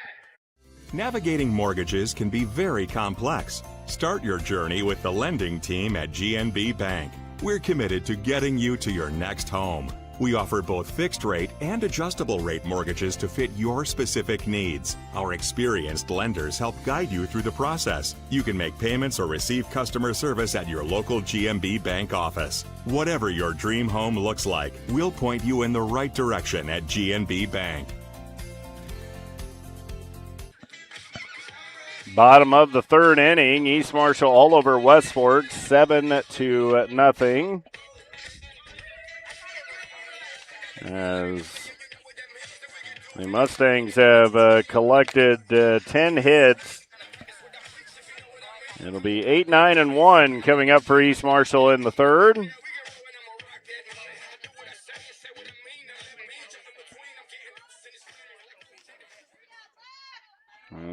[SPEAKER 3] Navigating mortgages can be very complex. Start your journey with the lending team at GNB Bank. We're committed to getting you to your next home. We offer both fixed rate and adjustable rate mortgages to fit your specific needs. Our experienced lenders help guide you through the process. You can make payments or receive customer service at your local GNB Bank office. Whatever your dream home looks like, we'll point you in the right direction at GNB Bank.
[SPEAKER 2] Bottom of the 3rd inning, East Marshall all over Westport, 7-0. As the Mustangs have collected 10 hits. It'll be 8-9-1 coming up for East Marshall in the 3rd.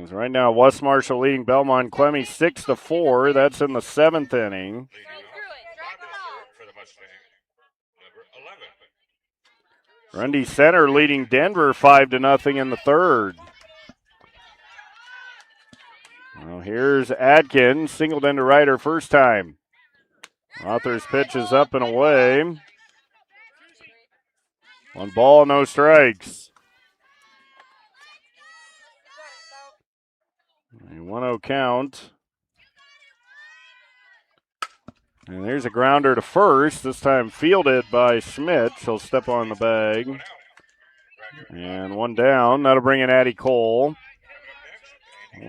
[SPEAKER 2] As right now, West Marshall leading Belmont Clemmy 6-4. That's in the 7th inning. Grundy Center leading Denver 5-0 in the 3rd. Well, here's Adkins, singled into right her first time. Rother's pitch is up and away. 1 ball, no strikes. A 1-0 count. And there's a grounder to first, this time fielded by Schmidt. She'll step on the bag. And 1 down. That'll bring in Addie Cole.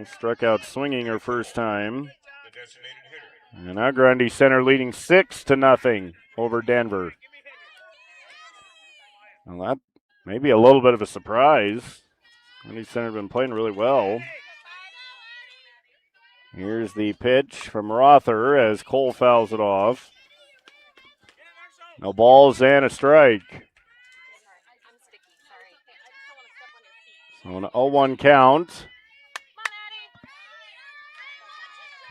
[SPEAKER 2] Struck out swinging her first time. And now Grundy Center leading 6-0 over Denver. Well, that may be a little bit of a surprise. Grundy Center have been playing really well. Here's the pitch from Rother as Cole fouls it off. No balls and a strike. So an 0-1 count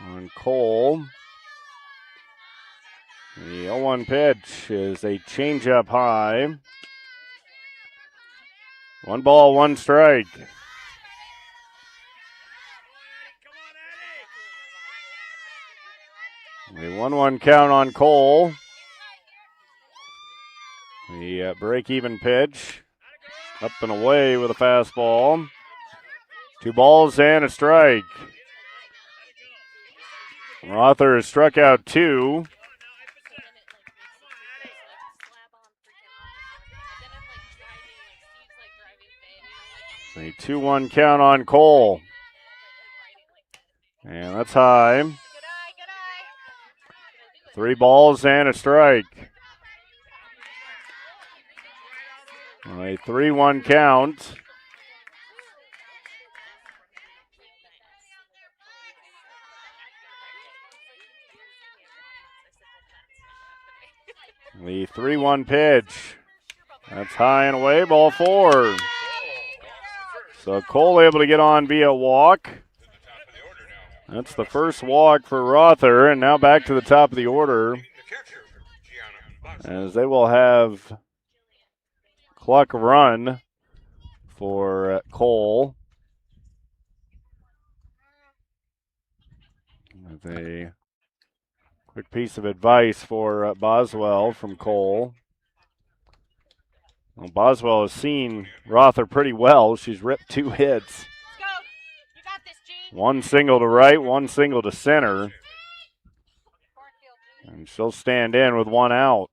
[SPEAKER 2] on Cole. The 0-1 pitch is a changeup high. 1 ball, 1 strike. The 1-1 count on Cole. The break-even pitch. Up and away with a fastball. 2 balls and a strike. Rother has struck out 2. A 2-1 count on Cole. And that's high. 3 balls and a strike. A 3-1 count. The 3-1 pitch. That's high and away, ball 4. So Cole able to get on via walk. That's the first walk for Rother, and now back to the top of the order as they will have Cluck run for Cole. With a quick piece of advice for Boswell from Cole. Well, Boswell has seen Rother pretty well. She's ripped 2 hits. 1 single to right, 1 single to center. And she'll stand in with 1 out.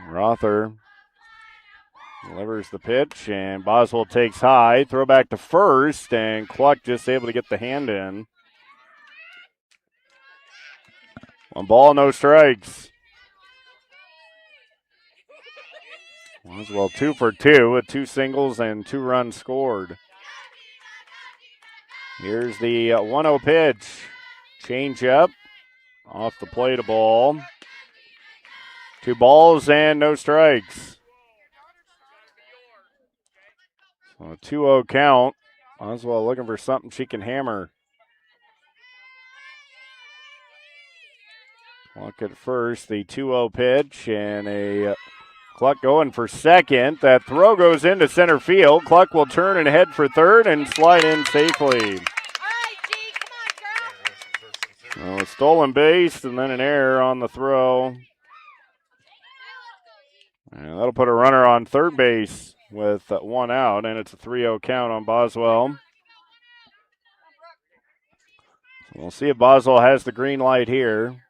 [SPEAKER 2] Rother delivers the pitch, and Boswell takes high. Throw back to first, and Cluck just able to get the hand in. 1 ball, no strikes. Boswell 2 for 2 with 2 singles and 2 runs scored. Here's the 1-0 pitch. Change up. Off the plate, a ball. 2 balls and no strikes. So a 2-0 count. Boswell looking for something she can hammer. Look at first, the 2-0 pitch, and a Cluck going for second. That throw goes into center field. Cluck will turn and head for third and slide in safely. A stolen base and then an error on the throw. And that'll put a runner on third base with 1 out, and it's a 3-0 count on Boswell. We'll see if Boswell has the green light here.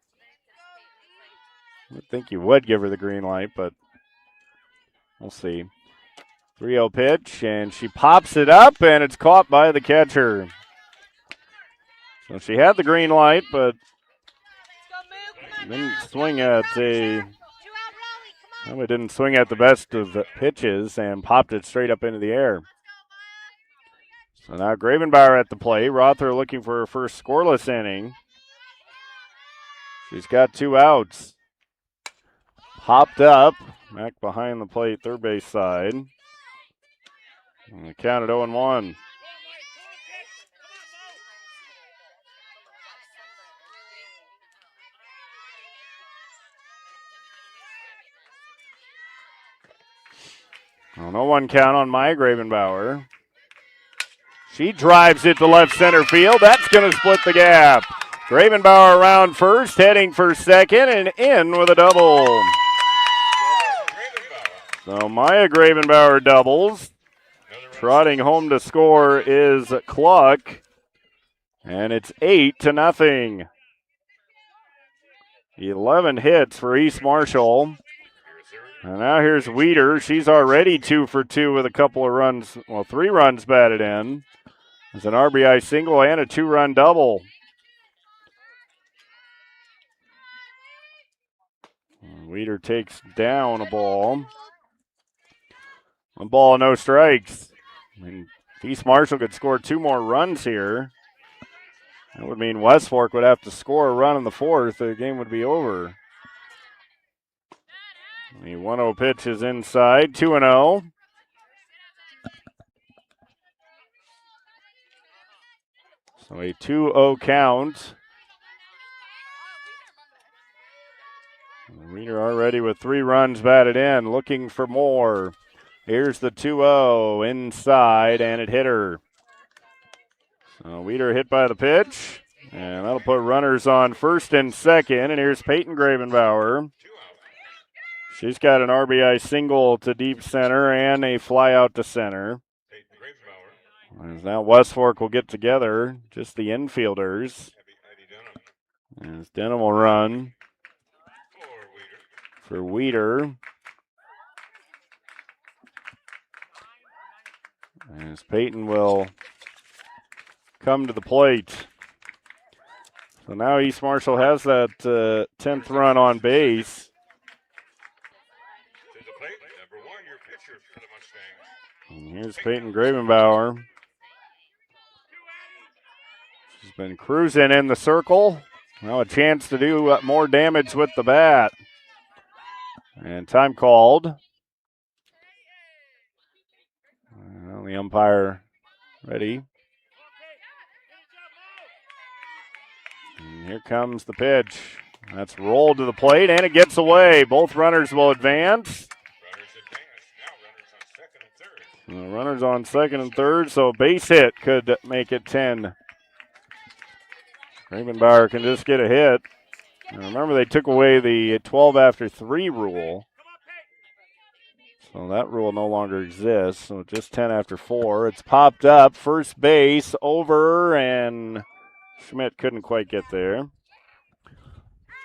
[SPEAKER 2] I think you would give her the green light, but we'll see. 3-0 pitch, and she pops it up, and it's caught by the catcher. So she had the green light, but didn't swing at didn't swing at the best of the pitches and popped it straight up into the air. So now Gravenbauer at the plate. Rother looking for her first scoreless inning. She's got 2 outs. Popped up, back behind the plate, third base side. And the count at 0-1. Well, 0-1 count on Maya Gravenbauer. She drives it to left center field. That's going to split the gap. Gravenbauer around first, heading for second, and in with a double. So Maya Gravenbauer doubles. Trotting home to score is Cluck. And it's 8-0. 11 hits for East Marshall. And now here's Weeder. She's already 2 for 2 with a couple of runs, well, 3 runs batted in. It's an RBI single and a 2-run double. Weeder takes down a ball. 1 ball, no strikes. I mean, if East Marshall could score 2 more runs here, that would mean West Fork would have to score a run in the 4th. The game would be over. The 1-0 pitch is inside, 2-0. So a 2-0 count. Weeder already with 3 runs batted in, looking for more. Here's the 2-0 inside, and it hit her. So Weeder hit by the pitch, and that'll put runners on first and second. And here's Peyton Gravenbauer. She's got an RBI single to deep center and a fly out to center. As now West Fork will get together, just the infielders. As Denham will run for Weeder. As Peyton will come to the plate. So now East Marshall has that 10th run on base. And here's Peyton Gravenbauer. She's been cruising in the circle. Now a chance to do more damage with the bat. And time called. Well, the umpire ready. And here comes the pitch. That's rolled to the plate, and it gets away. Both runners will advance. Runners on second and third, so a base hit could make it 10. Gravenbauer can just get a hit. And remember, they took away the 12 after 3 rule. So that rule no longer exists. So just 10 after 4. It's popped up. First base over, and Schmidt couldn't quite get there.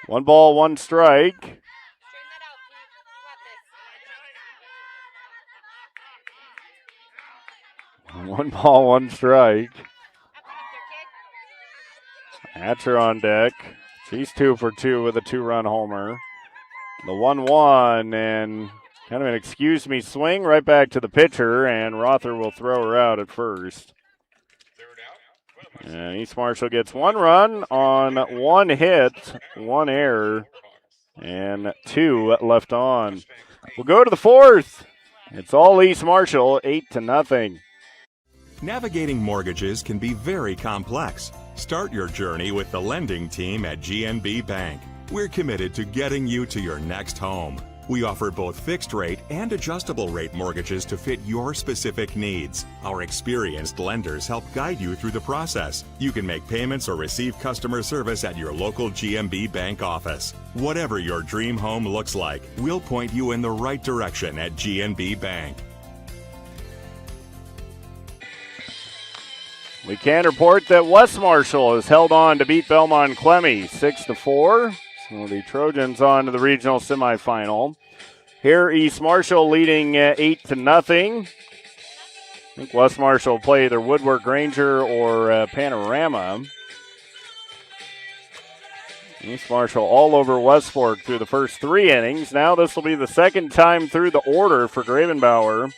[SPEAKER 2] 1 ball, 1 strike. 1 ball, 1 strike. Hatcher on deck. She's 2 for 2 with a 2-run homer. The 1-1 and kind of an excuse me swing right back to the pitcher, and Rother will throw her out at first. And East Marshall gets 1 run on 1 hit, 1 error, and 2 left on. We'll go to the 4th. It's all East Marshall, 8-0.
[SPEAKER 3] Navigating mortgages can be very complex. Start your journey with the lending team at GNB Bank. We're committed to getting you to your next home. We offer both fixed rate and adjustable rate mortgages to fit your specific needs. Our experienced lenders help guide you through the process. You can make payments or receive customer service at your local GNB Bank office. Whatever your dream home looks like, we'll point you in the right direction at GNB Bank.
[SPEAKER 2] We can report that West Marshall has held on to beat Belmont Clemmy 6-4. So the Trojans on to the regional semifinal. Here, East Marshall leading 8-0. I think West Marshall will play either Woodward Granger or Panorama. East Marshall all over West Fork through the first 3 innings. Now this will be the second time through the order for Gravenbauer.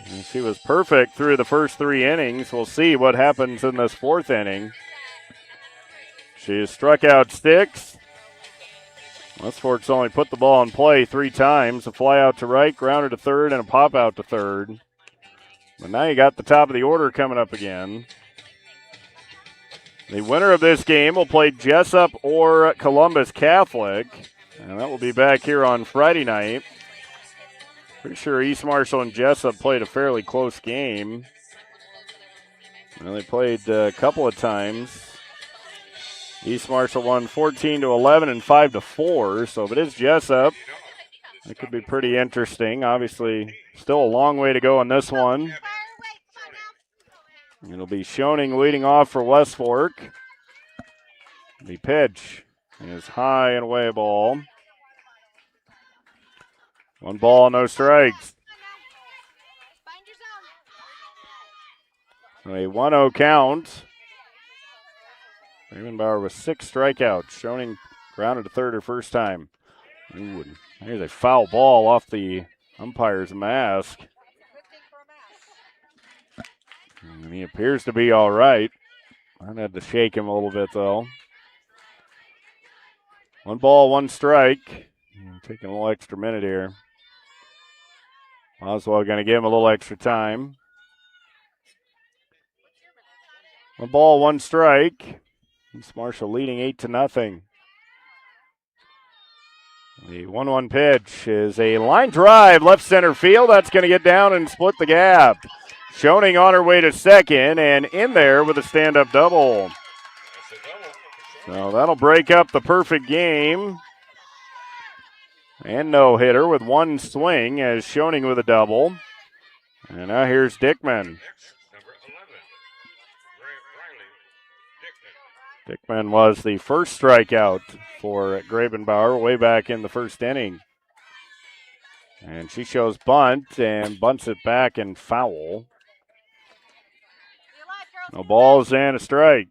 [SPEAKER 2] And she was perfect through the first 3 innings. We'll see what happens in this 4th inning. She has struck out 6. West Fork's only put the ball in play 3 times. A fly out to right, grounder to third, and a pop out to third. But now you got the top of the order coming up again. The winner of this game will play Jesup or Columbus Catholic. And that will be back here on Friday night. Pretty sure East Marshall and Jesup played a fairly close game. Well, they played a couple of times. East Marshall won 14-11 and 5-4. So if it is Jesup, it could be pretty interesting. Obviously, still a long way to go in this one. It'll be Schoening leading off for West Fork. The pitch is high and away ball. 1 ball, no strikes.
[SPEAKER 9] Find your zone.
[SPEAKER 2] A 1-0 count. Ravenbauer with 6 strikeouts. Schoening grounded to third her first time. Ooh, and there's a foul ball off the umpire's mask. And he appears to be all right. I had to shake him a little bit, though. 1 ball, 1 strike. Taking a little extra minute here. Oswald going to give him a little extra time. 1 ball, 1 strike. East Marshall leading 8-0. The 1-1 pitch is a line drive, left center field. That's going to get down and split the gap. Schoening on her way to second and in there with a stand-up double. So that'll break up the perfect game. And no hitter with 1 swing as Schoening with a double. And now here's Dickman. Dickman was the first strikeout for Grabenbauer way back in the first inning. And she shows bunt and bunts it back and foul. No balls and a strike.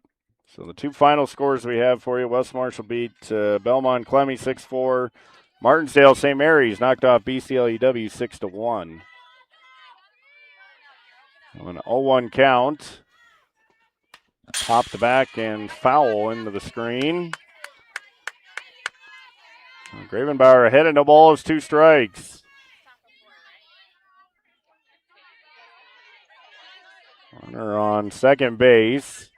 [SPEAKER 2] So the 2 final scores we have for you. West Marshall beat Belmont Clemmy 6-4. Martinsdale St. Mary's knocked off BCLEW 6-1. An 0-1 count. Popped back and foul into the screen. Gravenbauer ahead and no balls, 2 strikes. Runner on second base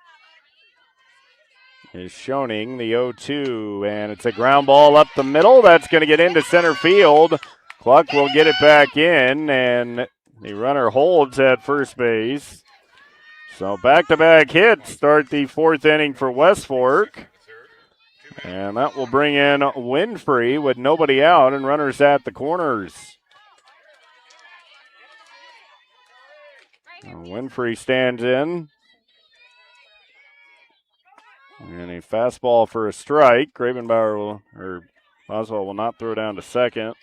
[SPEAKER 2] is Schoening, the 0-2, and it's a ground ball up the middle. That's going to get into center field. Cluck will get it back in, and the runner holds at first base. So back-to-back hits start the 4th inning for West Fork. And that will bring in Winfrey with nobody out and runners at the corners. Winfrey stands in. And a fastball for a strike. Oswald will not throw down to second.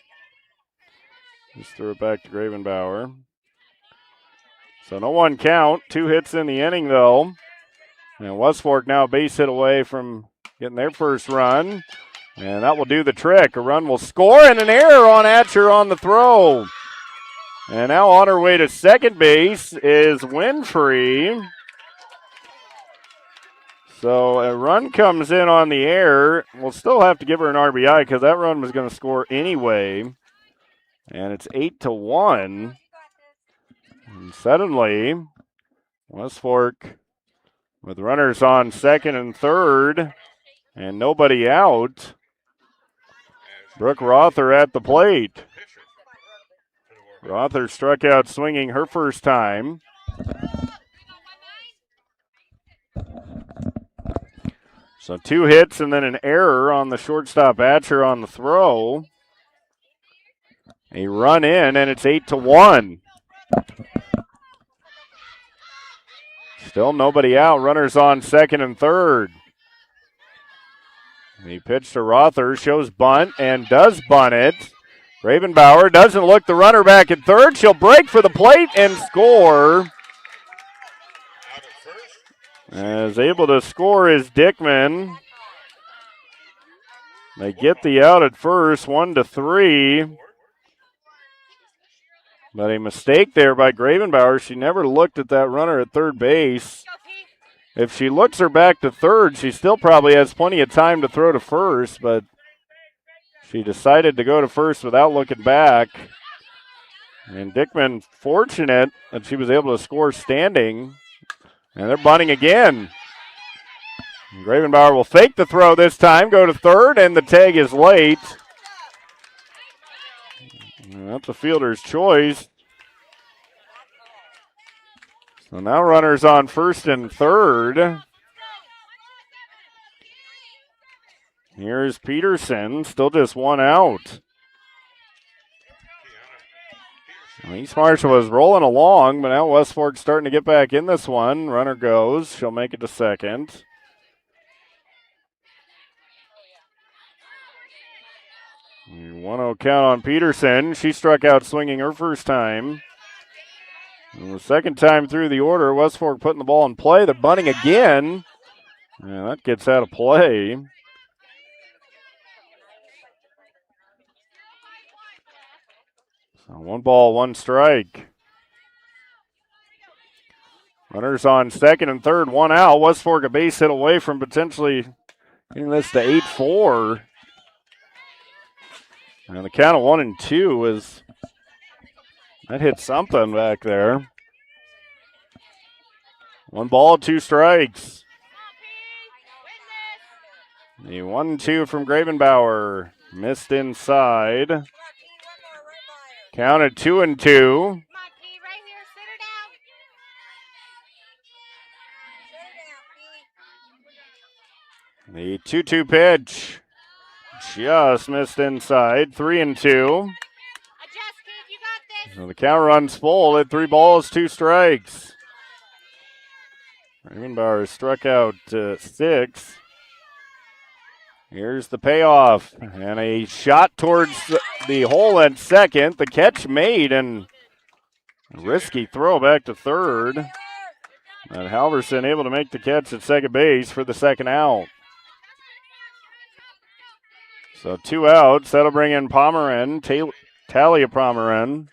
[SPEAKER 2] Just throw it back to Gravenbauer. So no 1 count. 2 hits in the inning, though. And West Fork now base hit away from getting their first run. And that will do the trick. A run will score and an error on Atcher on the throw. And now on her way to second base is Winfrey. So a run comes in on the air. We'll still have to give her an RBI because that run was going to score anyway. And it's 8-1. And suddenly, West Fork with runners on second and third and nobody out. Brooke Rother at the plate. Rother struck out swinging her first time. So 2 hits and then an error on the shortstop Atcher on the throw. A run in, and it's 8-1. Still nobody out. Runners on second and third. The pitch to Rother shows bunt and does bunt it. Gravenbauer doesn't look the runner back at third. She'll break for the plate and score. As able to score is Dickman. They get the out at first, 1-3. But a mistake there by Gravenbauer. She never looked at that runner at third base. If she looks her back to third, she still probably has plenty of time to throw to first, but she decided to go to first without looking back. And Dickman fortunate that she was able to score standing. And they're bunting again. And Gravenbauer will fake the throw this time, go to third, and the tag is late. And that's a fielder's choice. So now runners on first and third. Here's Peterson, still just 1 out. East Marshall was rolling along, but now West Fork's starting to get back in this one. Runner goes. She'll make it to second. 1-0 count on Peterson. She struck out swinging her first time. And the second time through the order, West Fork putting the ball in play. They're bunting again. And that gets out of play. So 1 ball, 1 strike. Runners on second and third, 1 out. West Fork a base hit away from potentially getting this to 8-4. And the count of 1-2 is, that hit something back there. 1 ball, 2 strikes. The 1-2 from Gravenbauer missed inside. Counted 2-2. The 2-2 pitch just missed inside. 3-2. So the count runs full at 3 balls, 2 strikes. Gravenbauer struck out 6. Here's the payoff. And a shot towards the hole at second. The catch made and a risky throw back to third. And Halverson able to make the catch at second base for the second out. So 2 outs. That'll bring in Pomeran, Talia Pomeran.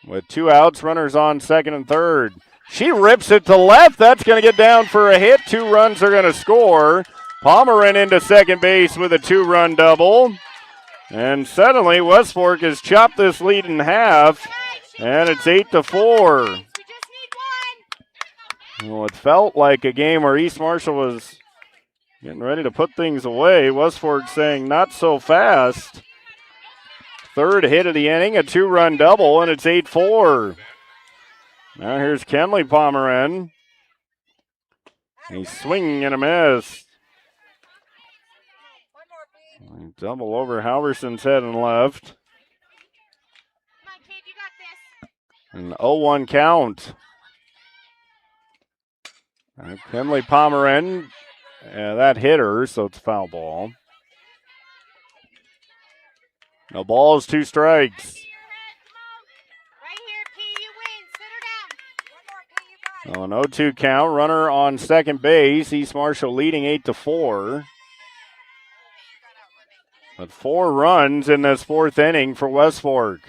[SPEAKER 2] With 2 outs, runners on second and third. She rips it to left. That's going to get down for a hit. 2 runs are going to score. Pomeran into second base with a 2-run double. And suddenly West Fork has chopped this lead in half, and it's 8-4. Well, it felt like a game where East Marshall was getting ready to put things away. West Fork saying not so fast. Third hit of the inning, a 2-run double, and it's 8-4. Now here's Kenley Pomeran. A swing and a miss. Double over Halverson's head and left. An 0-1 count. Kenley Pomeran, that hit her, so it's foul ball. No balls, 2 strikes. So an 0-2 count. Runner on second base. East Marshall leading 8-4. But 4 runs in this 4th inning for West Fork.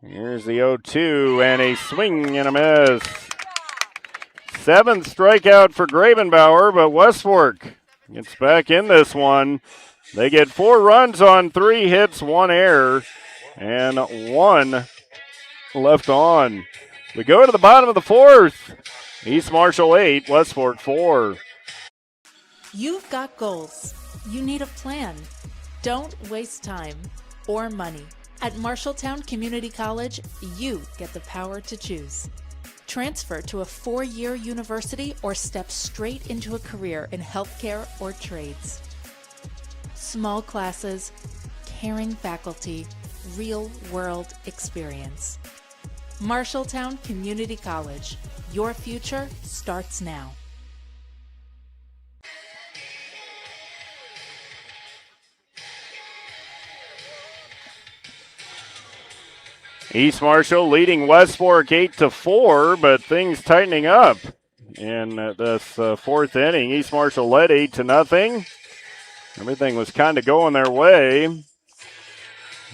[SPEAKER 2] Here's the 0-2 and a swing and a miss. 7th strikeout for Gravenbauer, but West Fork gets back in this one. They get 4 runs on 3 hits, 1 error, and 1 left on. We go to the bottom of the 4th. East Marshall 8, West Fork 4.
[SPEAKER 4] You've got goals. You need a plan. Don't waste time or money. At Marshalltown Community College, you get the power to choose. Transfer to a 4-year university or step straight into a career in healthcare or trades. Small classes, caring faculty, real-world experience. Marshalltown Community College. Your future starts now.
[SPEAKER 2] East Marshall leading West Fork 8-4, but things tightening up in this 4th inning. East Marshall led 8-0. Everything was kind of going their way.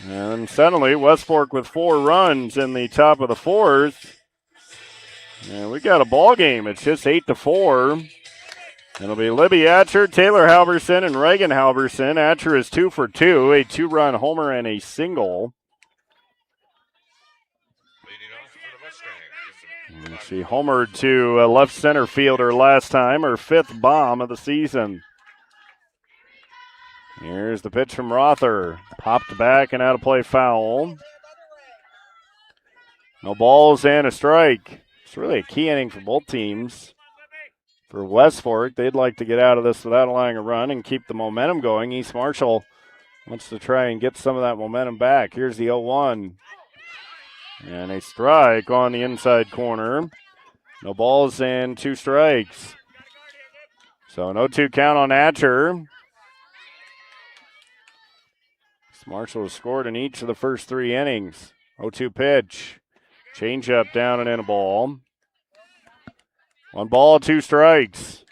[SPEAKER 2] And suddenly West Fork with 4 runs in the top of the 4th. And we got a ball game. It's just 8-4. It'll be Libby Atcher, Taylor Halverson, and Reagan Halverson. Atcher is 2 for 2, a 2-run homer and a single. And she homered to a left center fielder last time, her 5th bomb of the season. Here's the pitch from Rother. Popped back and out of play foul. No balls and a strike. It's really a key inning for both teams. For West Fork, they'd like to get out of this without allowing a run and keep the momentum going. East Marshall wants to try and get some of that momentum back. Here's the 0-1. And a strike on the inside corner. No balls and 2 strikes. So an 0-2 count on Atcher. East Marshall has scored in each of the first 3 innings. 0-2 pitch. Change up down and in a ball. 1 ball, 2 strikes.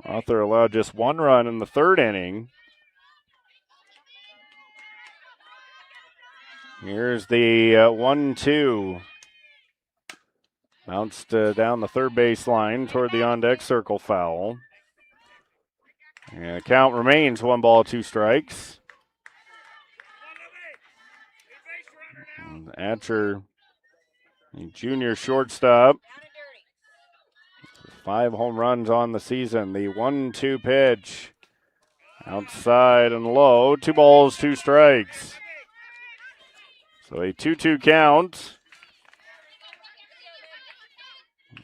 [SPEAKER 2] Rother allowed just 1 run in the 3rd inning. Here's the 1-2. Bounced down the 3rd baseline toward the on-deck circle, foul. And the count remains 1 ball, 2 strikes. And Atcher, junior shortstop. 5 home runs on the season. The 1-2 pitch. Outside and low. 2 balls, 2 strikes. So a 2-2 count.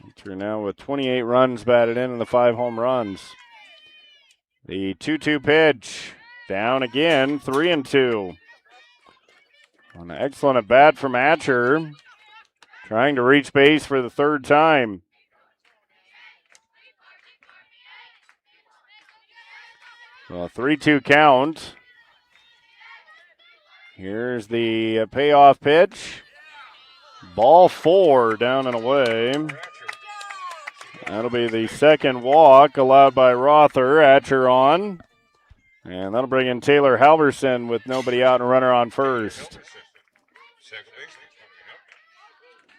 [SPEAKER 2] Atcher now with 28 runs batted in and the 5 home runs. The 2-2 pitch. Down again, 3-2. An excellent at bat from Atcher. Trying to reach base for the 3rd time. So a 3-2 count. Here's the payoff pitch. Ball 4 down and away. That'll be the 2nd walk allowed by Rother. Atcher on. And that'll bring in Taylor Halverson with nobody out and a runner on first.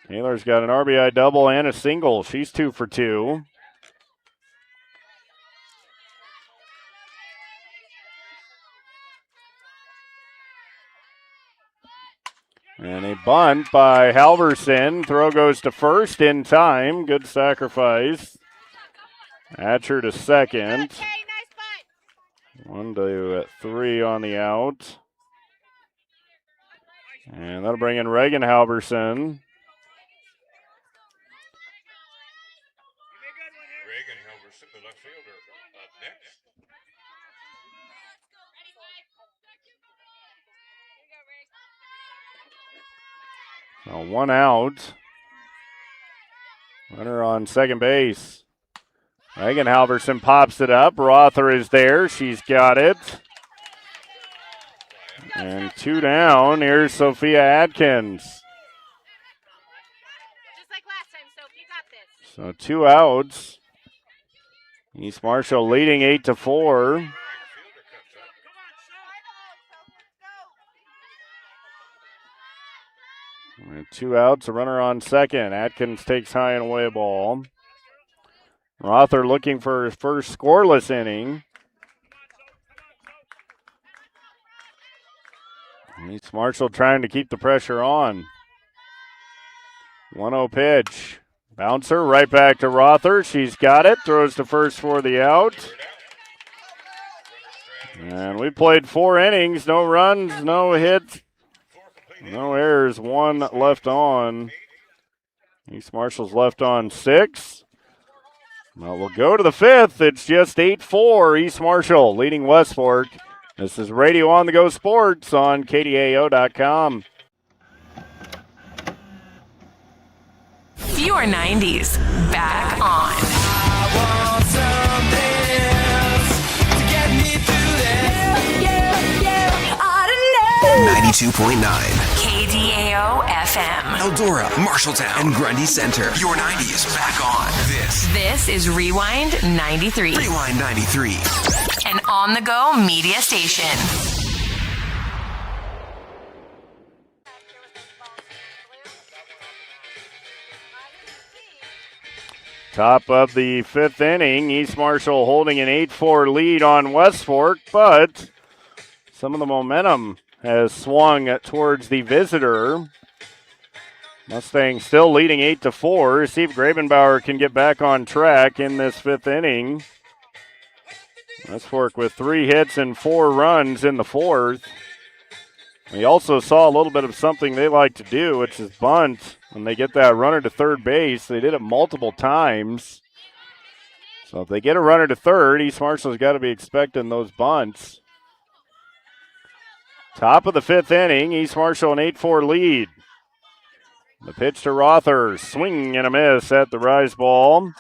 [SPEAKER 2] Taylor's got an RBI double and a single. She's 2 for 2. And a bunt by Halverson. Throw goes to first in time. Good sacrifice. Atcher to second. 1 to 3 on the out. And that'll bring in Reagan Halverson.
[SPEAKER 8] Reagan Halverson, the left fielder, up next.
[SPEAKER 2] So 1 out. Runner on second base. Reagan Halverson pops it up. Rother is there. She's got it. And 2 down. Here's Sophia Atkins.
[SPEAKER 9] Just like last time, Sophie, you got this.
[SPEAKER 2] So 2 outs. East Marshall leading 8-4. And 2 outs, a runner on second. Atkins takes high and away a ball. Rother looking for his first scoreless inning. East Marshall trying to keep the pressure on. 1-0 pitch. Bouncer right back to Rother. She's got it. Throws to first for the out. And we played 4 innings. No runs, no hits, no errors. 1 left on. East Marshall's left on 6. Well, we'll go to the 5th. It's just 8-4. East Marshall leading West Fork. This is Radio on the Go Sports on KDAO.com.
[SPEAKER 5] Your 90s back on.
[SPEAKER 6] I want something else to get me through this.
[SPEAKER 5] I don't know.
[SPEAKER 7] 92.9.
[SPEAKER 5] KDAO FM.
[SPEAKER 7] Eldora, Marshalltown, and Grundy Center. Your 90s back on.
[SPEAKER 5] This is Rewind 93.
[SPEAKER 7] Rewind 93.
[SPEAKER 5] An on-the-go media station.
[SPEAKER 2] Top of the 5th inning, East Marshall holding an 8-4 lead on West Fork, but some of the momentum has swung towards the visitor. Mustangs still leading 8-4. See if Grabenbauer can get back on track in this 5th inning. West Fork with 3 hits and 4 runs in the 4th. We also saw a little bit of something they like to do, which is bunt. When they get that runner to third base, they did it multiple times. So if they get a runner to third, East Marshall's got to be expecting those bunts. Top of the 5th inning, East Marshall an 8-4 lead. The pitch to Rother, swing and a miss at the rise ball.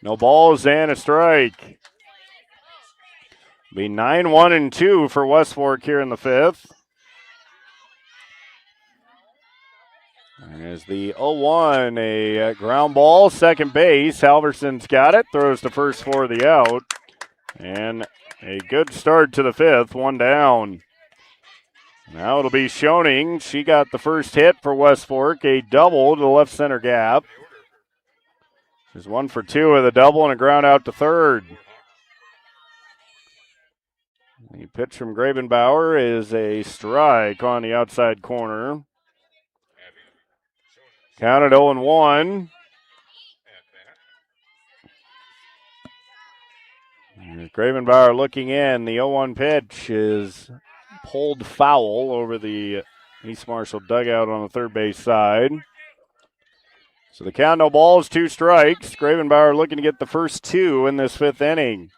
[SPEAKER 2] No balls and a strike. Be 9-1-2 for West Fork here in the fifth. As the 0-1, a ground ball, second base. Halverson's got it, throws to first for the out. And a good start to the fifth, one down. Now it'll be Schoening. She got the first hit for West Fork, a double to the left center gap. She's 1 for 2 with a double and a ground out to third. The pitch from Gravenbauer is a strike on the outside corner. Counted 0-1. Gravenbauer looking in. The 0-1 pitch is pulled foul over the East Marshall dugout on the third base side. So the count, no balls, 2 strikes. Gravenbauer looking to get the first 2 in this fifth inning.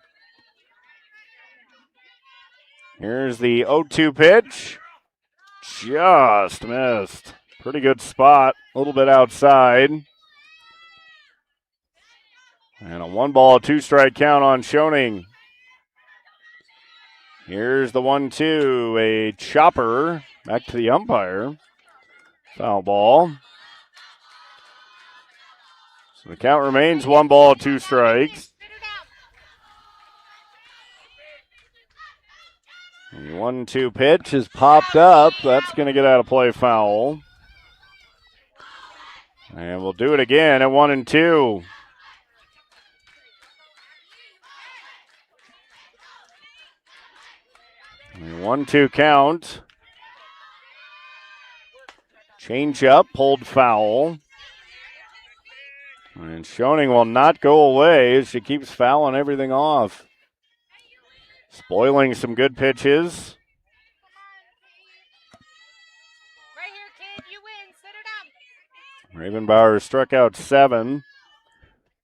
[SPEAKER 2] Here's the 0-2 pitch. Just missed. Pretty good spot. A little bit outside. And a 1-ball, 2-strike count on Schoening. Here's the 1-2. A chopper. Back to the umpire. Foul ball. So the count remains 1 ball, 2 strikes. The 1-2 pitch is popped up. That's going to get out of play, foul. And we'll do it again at 1-2. The 1-2 count. Change up, pulled foul. And Schoening will not go away as she keeps fouling everything off. Spoiling some good pitches.
[SPEAKER 9] Right here, kid. You win. Sit her down.
[SPEAKER 2] Gravenbauer struck out 7.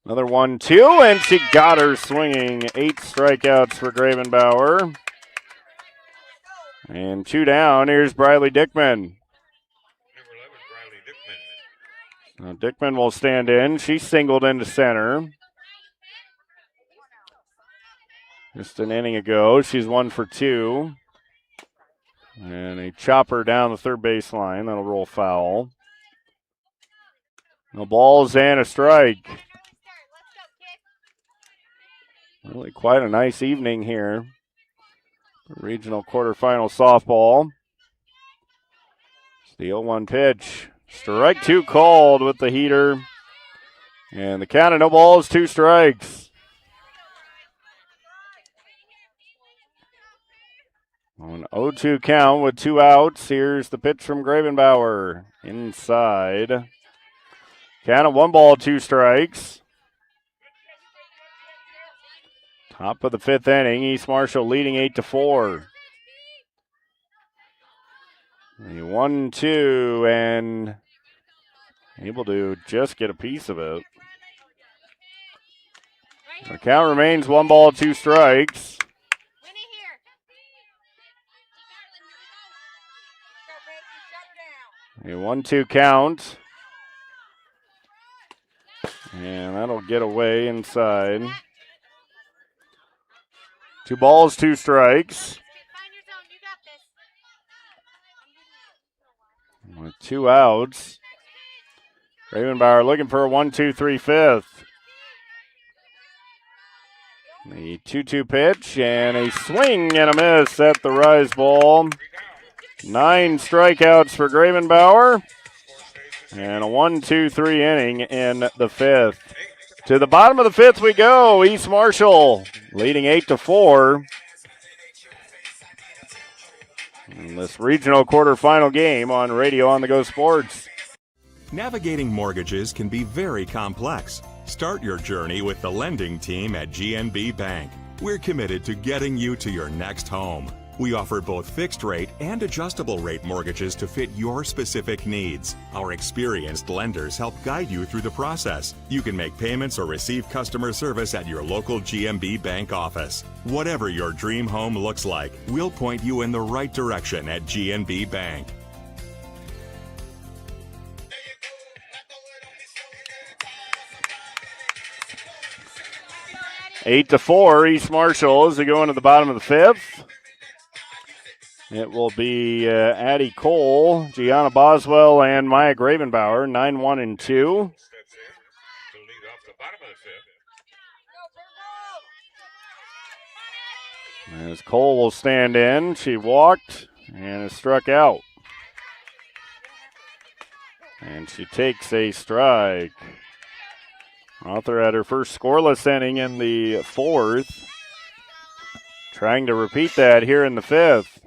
[SPEAKER 2] Another 1-2, and she got her swinging. 8 strikeouts for Gravenbauer. And 2 down. Here's Briley Dickman. Now Dickman will stand in. She singled into center. Just an inning ago, she's 1 for 2. And a chopper down the third baseline. That'll roll foul. No balls and a strike. Really quite a nice evening here. Regional quarterfinal softball. It's the 0-1 pitch. Strike 2 called with the heater. And the count of no balls, 2 strikes. On 0-2 count with 2 outs, here's the pitch from Gravenbauer. Inside. Count of 1 ball, 2 strikes. Top of the 5th inning, East Marshall leading 8-4. The 1-2 and able to just get a piece of it. The count remains 1 ball, 2 strikes. A 1-2 count. And that'll get away inside. 2 balls, 2 strikes. With 2 outs. Gravenbauer looking for a 1-2-3 fifth. The 2-2 pitch and a swing and a miss at the rise ball. 9 strikeouts for Gravenbauer. And a 1-2-3 inning in the 5th. To the bottom of the 5th we go. East Marshall leading 8-4. In this regional quarterfinal game on Radio On The Go Sports.
[SPEAKER 3] Navigating mortgages can be very complex. Start your journey with the lending team at GNB Bank. We're committed to getting you to your next home. We offer both fixed rate and adjustable rate mortgages to fit your specific needs. Our experienced lenders help guide you through the process. You can make payments or receive customer service at your local GNB Bank office. Whatever your dream home looks like, we'll point you in the right direction at GNB Bank.
[SPEAKER 2] 8-4, East Marshall as they go into the bottom of the fifth. It will be Addie Cole, Gianna Boswell, and Maya Gravenbauer, 9-1 and 2.
[SPEAKER 8] Steps in to lead off the bottom of the fifth.
[SPEAKER 2] As Cole will stand in, she walked and is struck out. And she takes a strike. Arthur had her first scoreless inning in the fourth. Trying to repeat that here in the fifth.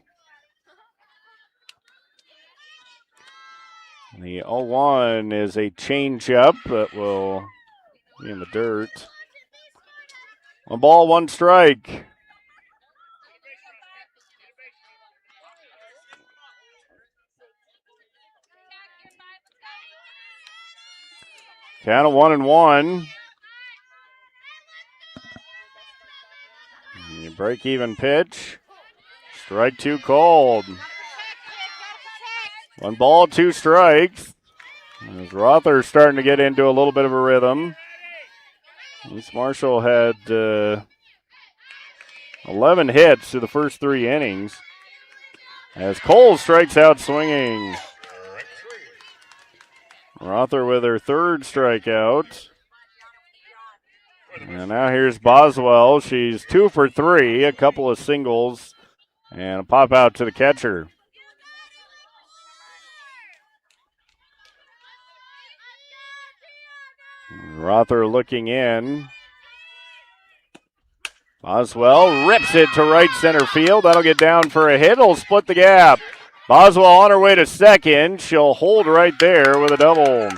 [SPEAKER 2] The 0-1 is a changeup that will be in the dirt. 1 ball, 1 strike. Count of 1-1. Break even pitch. Strike 2 called. 1 ball, 2 strikes. As Rother's starting to get into a little bit of a rhythm. East Marshall had 11 hits through the first 3 innings. As Cole strikes out swinging. Rother with her 3rd strikeout. And now here's Boswell. She's 2 for 3, a couple of singles, and a pop out to the catcher. Rother looking in. Boswell rips it to right center field. That'll get down for a hit. It'll split the gap. Boswell on her way to second. She'll hold right there with a double.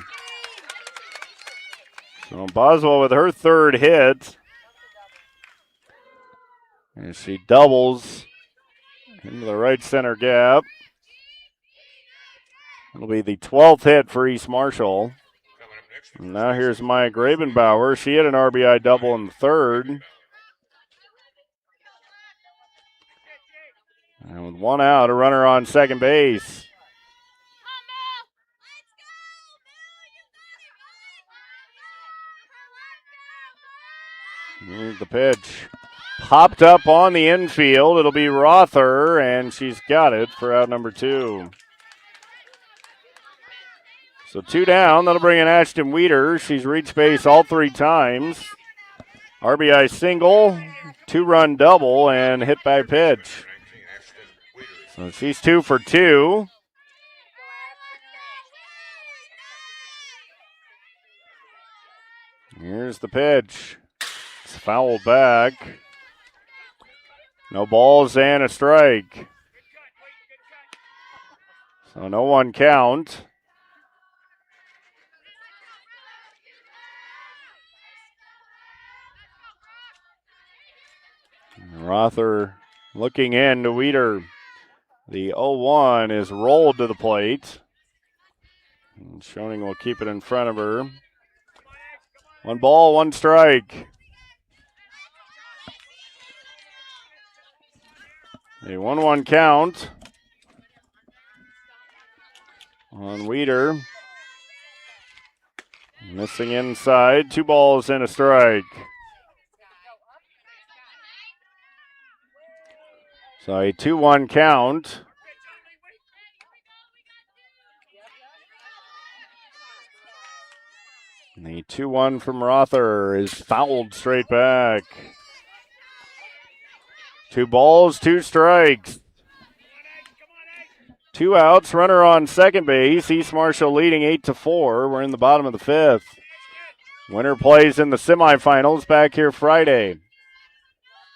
[SPEAKER 2] So Boswell with her 3rd hit. And she doubles into the right center gap. It'll be the 12th hit for East Marshall. And now here's Maya Gravenbauer. She had an RBI double in the 3rd. And with 1 out, a runner on second base. Here's the pitch. Popped up on the infield. It'll be Rother, and she's got it for out number 2. So 2 down. That'll bring in Ashton Weeder. She's reached base all 3 times. RBI single, 2-run double, and hit by pitch. So she's 2 for 2. Here's the pitch. It's fouled back. No balls and a strike. So no 1 count. Rother looking in to Weeder. The 0-1 is rolled to the plate. And Schoening will keep it in front of her. 1 ball, 1 strike. A 1-1 count on Weeder. Missing inside. 2 balls and a strike. So a 2-1 count. And the 2-1 from Rother is fouled straight back. 2 balls, 2 strikes. 2 outs, runner on second base. East Marshall leading 8-4. We're in the bottom of the 5th. Winner plays in the semifinals back here Friday.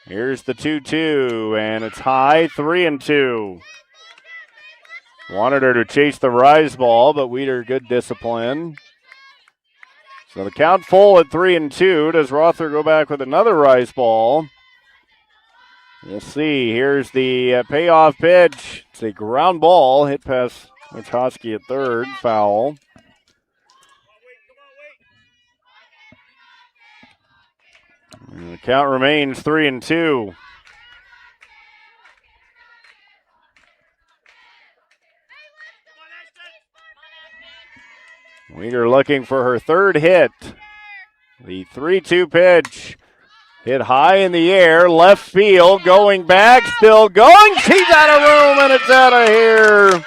[SPEAKER 2] Here's the 2-2, and it's high, 3-2. Wanted her to chase the rise ball, but Weeder, good discipline. So the count full at 3-2. Does Rother go back with another rise ball? We'll see. Here's the payoff pitch. It's a ground ball hit past Wachowski at 3rd, foul. And the count remains 3-2. Weeder looking for her 3rd hit. The 3-2 pitch. Hit high in the air, left field, going back, still going. She's out of room, and it's out of here.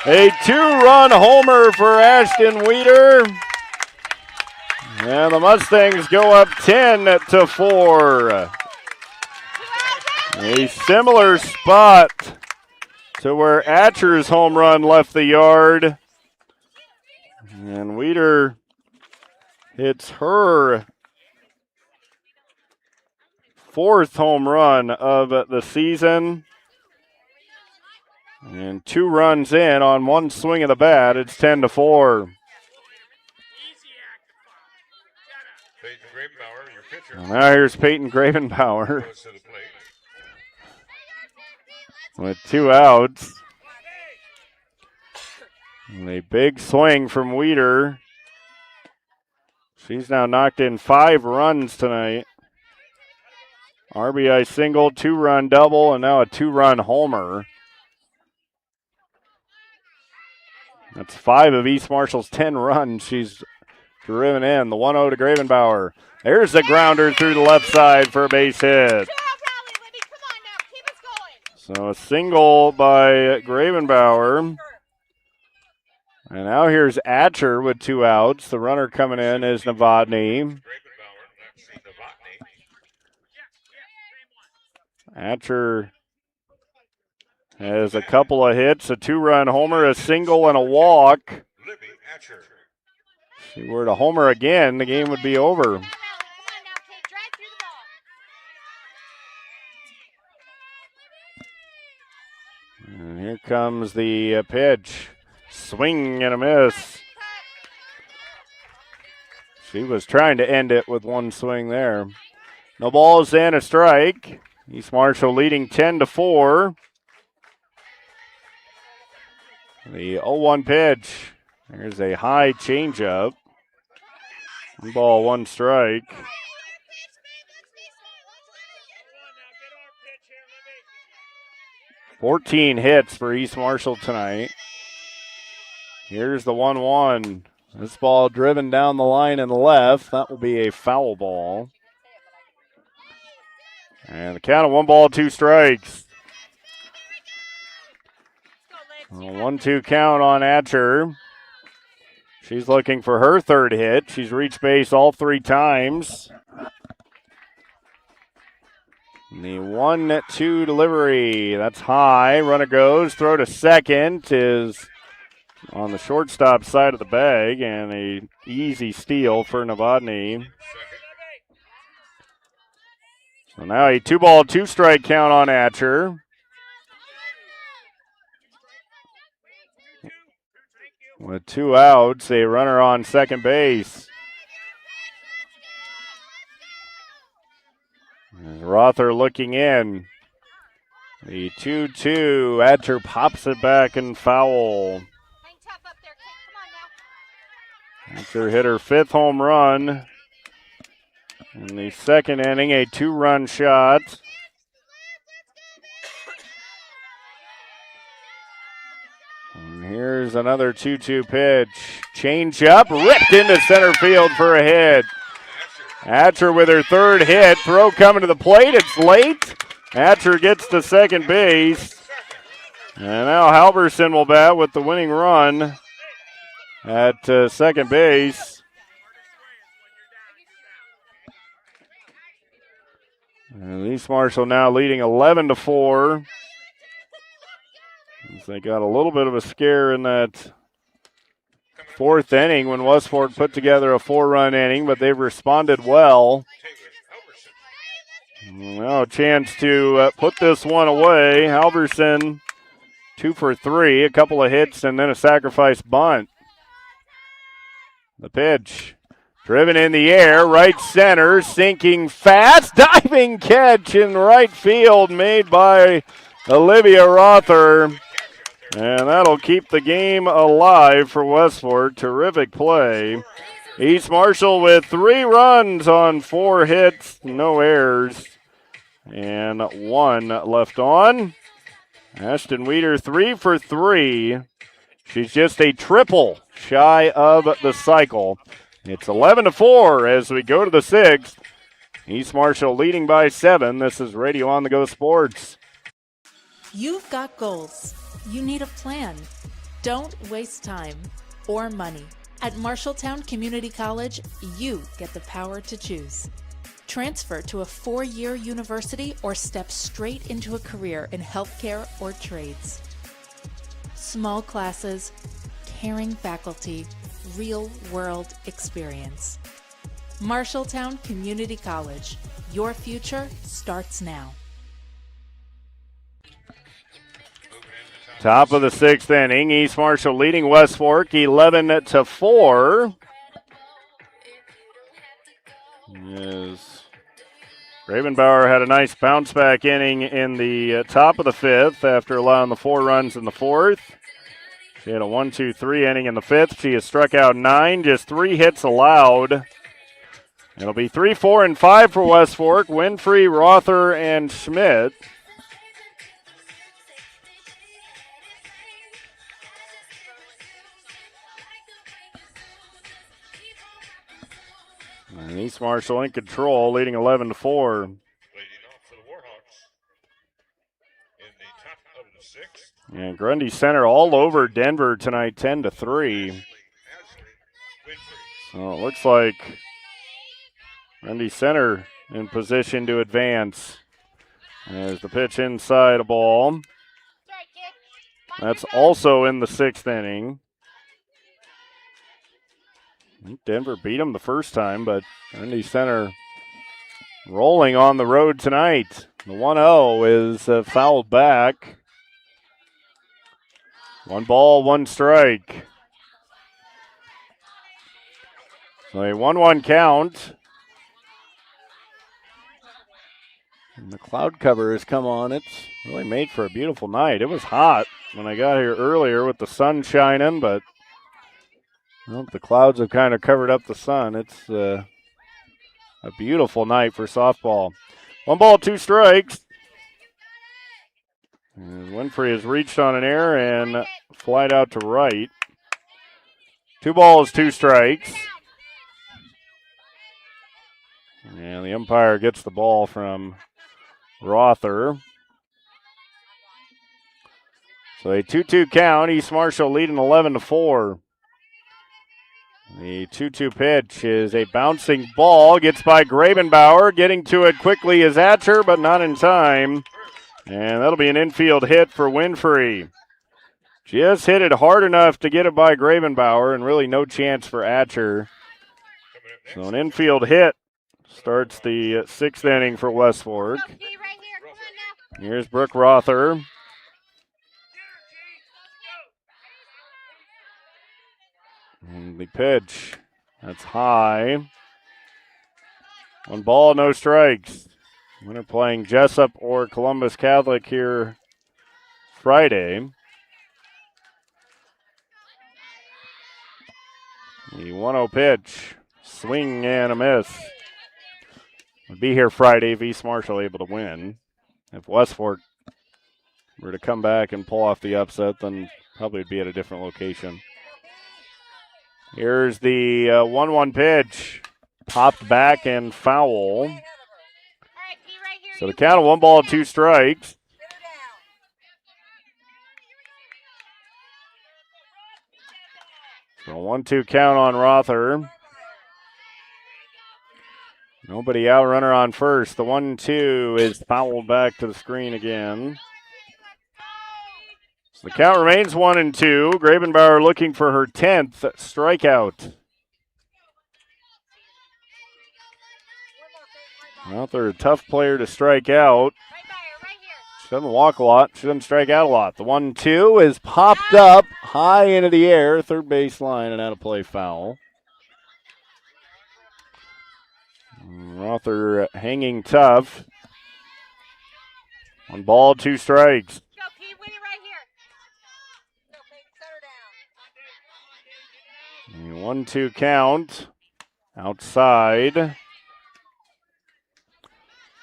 [SPEAKER 2] A 2-run homer for Ashton Weeder. And the Mustangs go up 10-4. A similar spot to where Atcher's home run left the yard. And Weeder hits her 4th home run of the season. And 2 runs in on 1 swing of the bat. It's 10-4.
[SPEAKER 8] Peyton Gravenbauer, your pitcher.
[SPEAKER 2] Well, now here's Peyton Gravenbauer
[SPEAKER 8] Goes to the plate.
[SPEAKER 2] with 2 outs. And a big swing from Weeder. She's now knocked in 5 runs tonight. RBI single, 2-run double, and now a 2-run homer. That's 5 of East Marshall's 10 runs she's driven in. The 1-0 to Gravenbauer. There's the grounder through the left side for a base hit. So a single by Gravenbauer. And now here's Atcher with 2 outs. The runner coming in is Novotny.
[SPEAKER 8] Gravenbauer, let's see, Novotny.
[SPEAKER 2] Atcher has a couple of hits, a 2-run homer, a single, and a walk.
[SPEAKER 8] Libby Atcher.
[SPEAKER 2] If she were to homer again, the game would be over. And here comes the pitch. Swing and a miss. She was trying to end it with 1 swing there. No balls and a strike. East Marshall leading 10-4. The 0-1 pitch. There's a high changeup. 1 ball, 1 strike. $14 hits for East Marshall tonight. Here's the 1-1. This ball driven down the line in the left. That will be a foul ball. And the count of 1 ball, 2 strikes. A 1-2 count on Atcher. She's looking for her 3rd hit. She's reached base all 3 times. The 1-2 delivery. That's high. Runner goes. Throw to second is on the shortstop side of the bag, and a easy steal for Novotny. So now a 2-ball, 2 strike count on Atcher. With 2 outs, a runner on second base. As Rother looking in. The 2-2, Atcher pops it back and foul. Atcher hit her 5th home run in the 2nd inning, a 2-run shot. And here's another 2-2 pitch. Change up, ripped into center field for a hit. Atcher with her 3rd hit. Throw coming to the plate. It's late. Atcher gets to second base. And now Halverson will bat with the winning run at second base. And East Marshall now leading 11-4. They got a little bit of a scare in that 4th inning when Westford put together a 4-run inning, but they've responded well. Now a chance to put this one away. Halverson 2 for 3, a couple of hits, and then a sacrifice bunt. The pitch, driven in the air, right center, sinking fast, diving catch in right field made by Olivia Rother. And that'll keep the game alive for Westford. Terrific play. East Marshall with 3 runs on 4 hits, no errors, and 1 left on. Ashton Weeder 3 for 3. She's just a triple shy of the cycle. It's 11-4 as we go to the 6th. East Marshall leading by 7. This is Radio On the Go Sports.
[SPEAKER 4] You've got goals. You need a plan. Don't waste time or money. At Marshalltown Community College, you get the power to choose. Transfer to a 4-year university or step straight into a career in healthcare or trades. Small classes, caring faculty, real-world experience. Marshalltown Community College. Your future starts now.
[SPEAKER 2] Top of the 6th inning, East Marshall leading West Fork 11-4. Yes. Gravenbauer had a nice bounce back inning in the top of the 5th after allowing the 4 runs in the 4th. She had a 1-2-3 inning in the 5th. She has struck out 9, just 3 hits allowed. It'll be 3, 4, and 5 for West Fork. Winfrey, Rother, and Schmidt. And East Marshall in control, leading 11-4.
[SPEAKER 8] Leading off for the Warhawks in the top of the 6th.
[SPEAKER 2] And Grundy Center all over Denver tonight, 10-3. So it looks like Grundy Center in position to advance. As the pitch inside a ball. That's also in the 6th inning. I think Denver beat them the first time, but Grundy Center rolling on the road tonight. The 1-0 is fouled back. 1 ball, 1 strike. So a 1-1 count. And the cloud cover has come on. It's really made for a beautiful night. It was hot when I got here earlier with the sun shining, but well, the clouds have kind of covered up the sun. It's a beautiful night for softball. 1 ball, 2 strikes. And Winfrey has reached on an error and flied out to right. 2 balls, 2 strikes. And the umpire gets the ball from Rother. So a 2-2 count. East Marshall leading 11-4. The 2-2 pitch is a bouncing ball. Gets by Gravenbauer. Getting to it quickly is Atcher, but not in time. And that'll be an infield hit for Winfrey. Just hit it hard enough to get it by Gravenbauer, and really no chance for Atcher. So an infield hit starts the 6th inning for West Fork. Here's Brooke Rother. And the pitch, that's high. 1 ball, no strikes. Winner playing Jesup or Columbus Catholic here Friday. The 1-0 pitch, swing and a miss. Would be here Friday if East Marshall able to win. If West Fork were to come back and pull off the upset, then probably would be at a different location. Here's the 1-1 pitch. Popped back and foul. So the count of 1 ball, 2 strikes. So 1-2 count on Rother. Nobody out, runner on first. The 1-2 is fouled back to the screen again. So the count remains 1-2. Gravenbauer looking for her 10th strikeout. Rother, a tough player to strike out. She doesn't walk a lot. She doesn't strike out a lot. The 1-2 is popped up high into the air, third base line, and out of play foul. Rother hanging tough. 1 ball, 2 strikes.
[SPEAKER 9] Go, Pete, win it right here.
[SPEAKER 2] 1-2 count. Outside.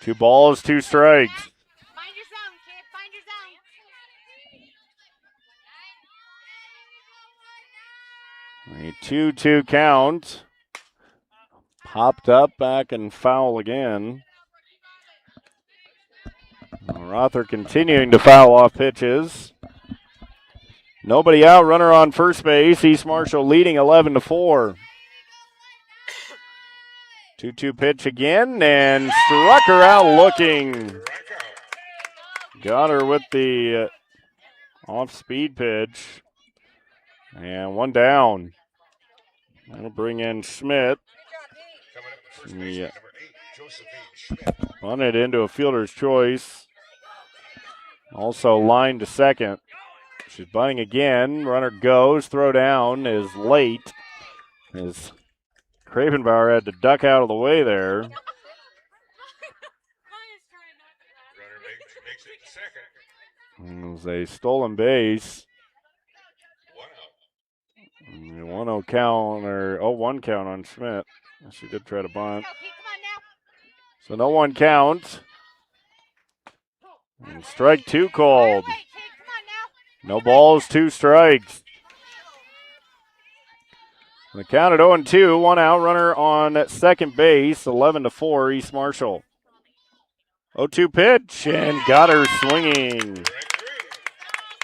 [SPEAKER 2] 2 balls, 2 strikes.
[SPEAKER 9] Find your zone, kid. Find your zone.
[SPEAKER 2] A 2-2 count. Hopped up, back, and foul again. Rother continuing to foul off pitches. Nobody out, runner on first base. East Marshall leading 11-4. 2-2 pitch again, and struck her out looking. Got her with the off-speed pitch. And one down. That'll bring in Schmidt. Yeah. Run it into a fielder's choice. Also line to second. She's bunting again. Runner goes. Throw down is late. As Cravenbauer had to duck out of the way there. It was a stolen base. 1-0 count, or 0-1 count on Schmidt. She did try to bunt. So no one count. And strike two called. No balls, 2 strikes. The count at 0-2, 1 out, runner on second base, 11-4, East Marshall. 0-2 pitch, and got her swinging.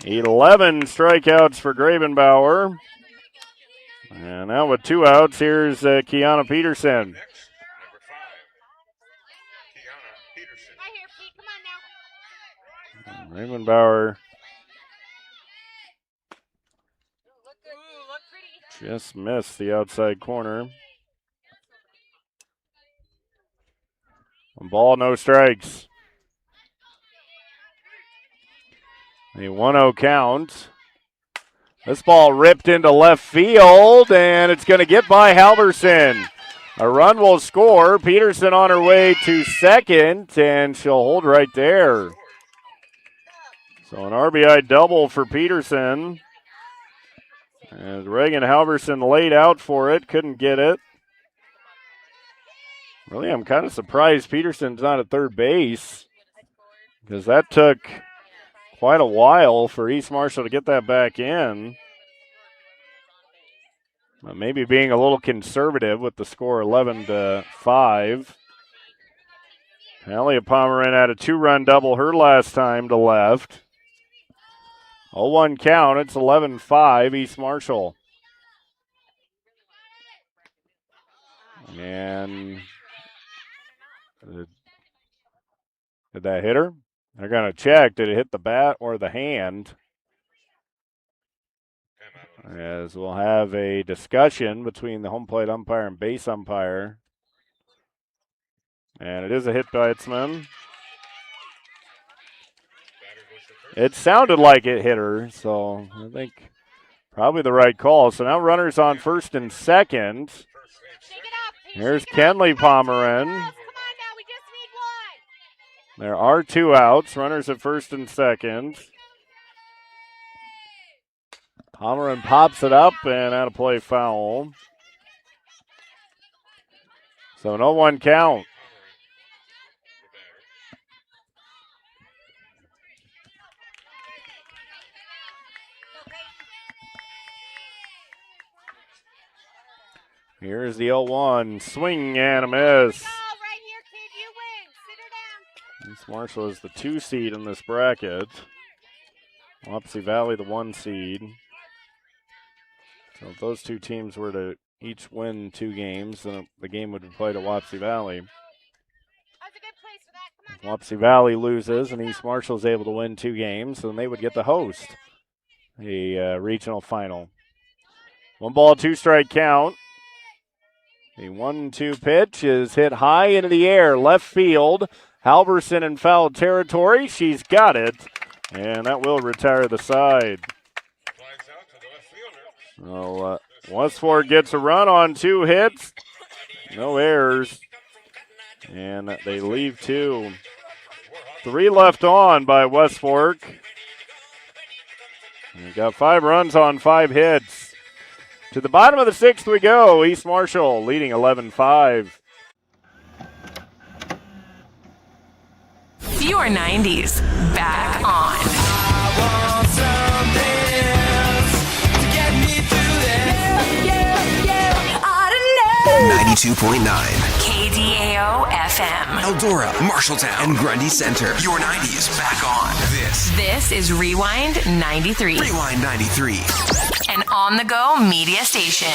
[SPEAKER 2] 11 strikeouts for Gravenbauer. And now with 2 outs, here's Kiana Peterson. Gravenbauer just missed the outside corner. 1 ball, no strikes. A 1-0 count. This ball ripped into left field, and it's going to get by Halverson. A run will score. Peterson on her way to second, and she'll hold right there. So an RBI double for Peterson. As Reagan Halverson laid out for it, couldn't get it. Really, I'm kind of surprised Peterson's not at third base, because that took quite a while for East Marshall to get that back in. Maybe being a little conservative with the score 11-5. Elliot Pomeran had a 2-run double her last time to left. 0-1 count. It's 11-5 East Marshall. And did that hit her? They're going to check. Did it hit the bat or the hand? As we'll have a discussion between the home plate umpire and base umpire. And it is a hit batsman. It sounded like it hit her, so I think probably the right call. So now runners on first and second. Here's Kenley Pomeran. There are 2 outs. Runners at first and second. Pomeran pops it up and out of play foul. So an 0-1 count. Here's the 0-1. Swing and a miss. East Marshall is the 2 seed in this bracket. Wapsie Valley the 1 seed. So if those 2 teams were to each win 2 games, then the game would be played at Wapsie Valley. If Wapsie Valley loses and East Marshall is able to win 2 games, then they would get to host a regional final. 1 ball, 2 strike count. The 1-2 pitch is hit high into the air, left field. Halverson in foul territory. She's got it, and that will retire the side. So Westford gets a run on 2 hits. No errors. And they leave 2. 3 left on by West Fork. They got 5 runs on 5 hits. To the bottom of the 6th we go. East Marshall leading 11-5.
[SPEAKER 5] Your 90s back on.
[SPEAKER 6] I want something else to get me through this.
[SPEAKER 5] I don't know.
[SPEAKER 7] 92.9.
[SPEAKER 5] KDAO FM.
[SPEAKER 7] Eldora, Marshalltown, and Grundy Center. Your 90s back on.
[SPEAKER 5] This is Rewind 93.
[SPEAKER 7] Rewind 93.
[SPEAKER 5] An on-the-go media station.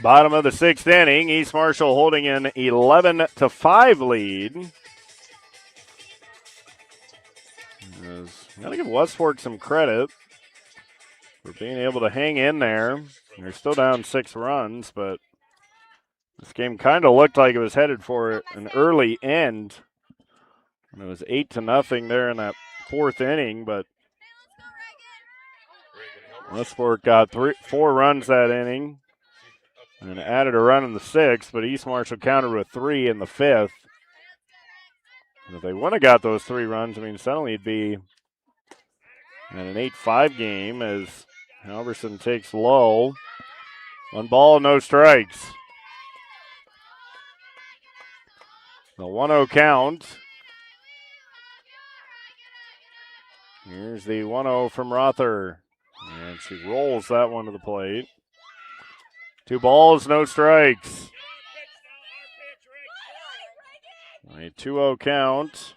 [SPEAKER 2] Bottom of the 6th inning, East Marshall holding an 11-5 lead. Got to give Westport some credit for being able to hang in there. They're still down 6 runs, but this game kind of looked like it was headed for an early end. And it was 8-0 there in that 4th inning, but Westport got 4 runs that inning and added a run in the 6th, but East Marshall countered with 3 in the 5th. And if they wouldn't have got those 3 runs, I mean, suddenly it'd be in an 8-5 game as Halverson takes low. 1 ball, no strikes. The 1-0 count. Here's the 1-0 from Rother. And she rolls that one to the plate. 2 balls, no strikes. A 2-0 count.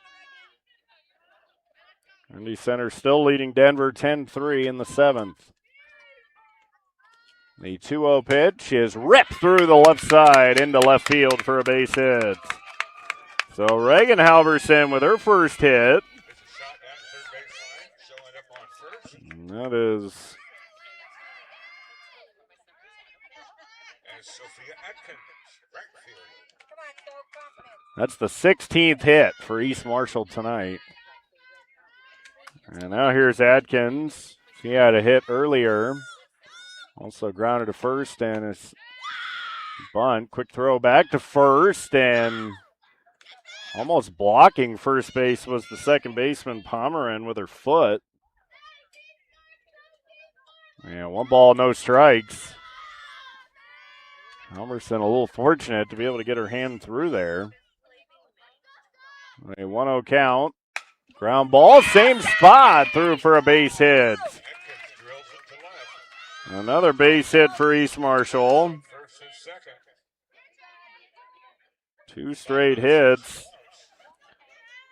[SPEAKER 2] Grundy Center still leading Denver 10-3 in the 7th. The 2-0 pitch is ripped through the left side into left field for a base hit. So Reagan Halverson with her first hit. And that is That's the 16th hit for East Marshall tonight. And now here's Adkins. She had a hit earlier. Also grounded to first, and it's bunt. Quick throw back to first, and almost blocking first base was the second baseman, Pomeran, with her foot. And 1 ball, no strikes. Halverson a little fortunate to be able to get her hand through there. A 1-0 count. Ground ball, same spot, through for a base hit. Another base hit for East Marshall. 2 straight hits.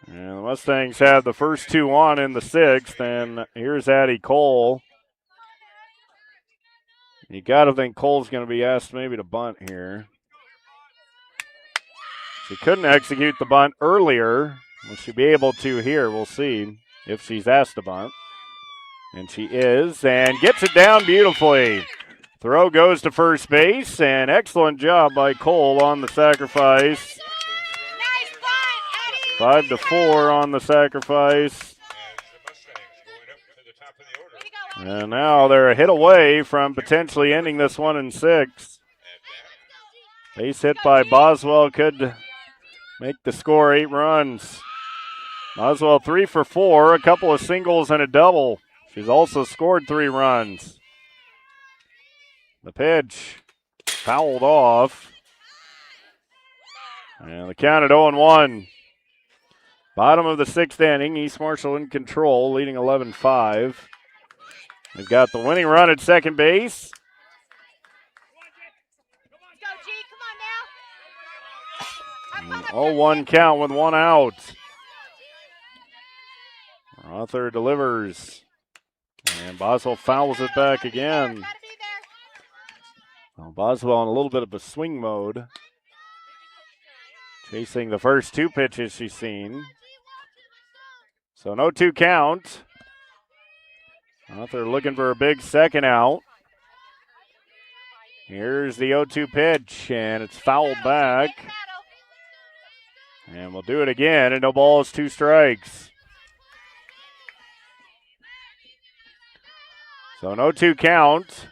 [SPEAKER 2] And the Mustangs had the first 2 on in the 6th, and here's Addie Cole. You got to think Cole's going to be asked maybe to bunt here. She couldn't execute the bunt earlier. Will she be able to here? We'll see if she's asked to bunt. And she is, and gets it down beautifully. Throw goes to first base, and excellent job by Cole on the sacrifice. 5-4 on the sacrifice. And now they're a hit away from potentially ending this one in 6. Base hit by Boswell could make the score 8 runs. Boswell 3 for 4, a couple of singles and a double. She's also scored 3 runs. The pitch fouled off. And the count at 0-1. Bottom of the 6th inning, East Marshall in control, leading 11-5. They've got the winning run at second base. An 0-1 count with 1 out. Rother delivers. And Boswell fouls it back again. Well, Boswell in a little bit of a swing mode. Chasing the first 2 pitches she's seen. So no 2 count. Rother looking for a big second out. Here's the 0-2 pitch, and it's fouled back. And we'll do it again, and no balls, 2 strikes. So no 2 count.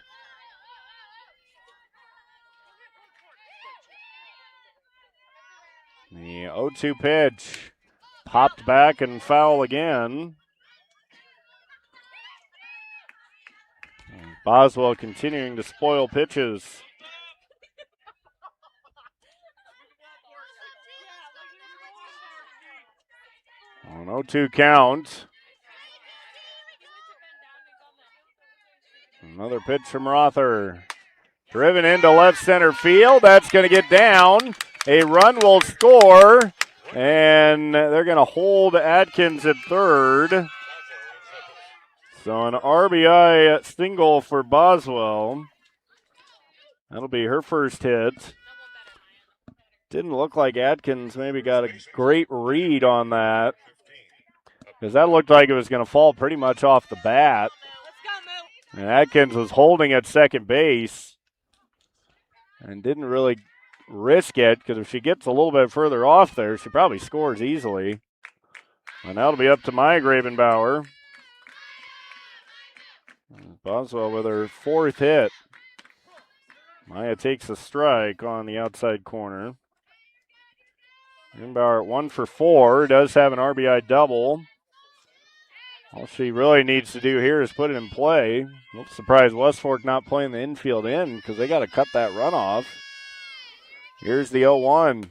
[SPEAKER 2] The 0-2 pitch popped back and foul again. And Boswell continuing to spoil pitches. An 0-2 count. Another pitch from Rother. Driven into left center field. That's going to get down. A run will score, and they're going to hold Atkins at third. So an RBI single for Boswell. That'll be her first hit. Didn't look like Atkins maybe got a great read on that, because that looked like it was going to fall pretty much off the bat. And Atkins was holding at second base and didn't really risk it, because if she gets a little bit further off there, she probably scores easily. And that'll be up to Maya Gravenbauer. Boswell with her fourth hit. Maya takes a strike on the outside corner. Gravenbauer at 1 for 4, does have an RBI double. All she really needs to do here is put it in play. A little surprised West Fork not playing the infield in, because they got to cut that run off. Here's the 0-1.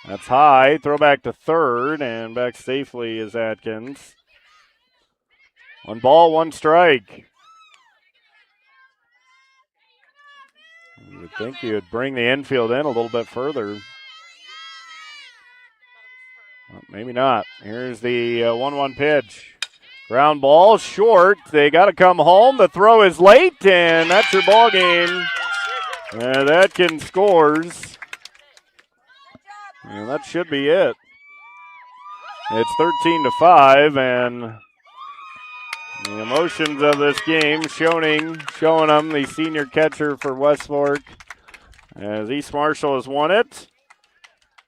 [SPEAKER 2] That's high. Throw back to third, and back safely is Atkins. 1 ball, 1 strike. You would think you would bring the infield in a little bit further. Well, maybe not. Here's the 1-1 pitch. Ground ball, short. They got to come home. The throw is late, and that's your ball game. And Atkins scores. And that should be it. It's 13-5, and the emotions of this game showing them, the senior catcher for West Fork, as East Marshall has won it.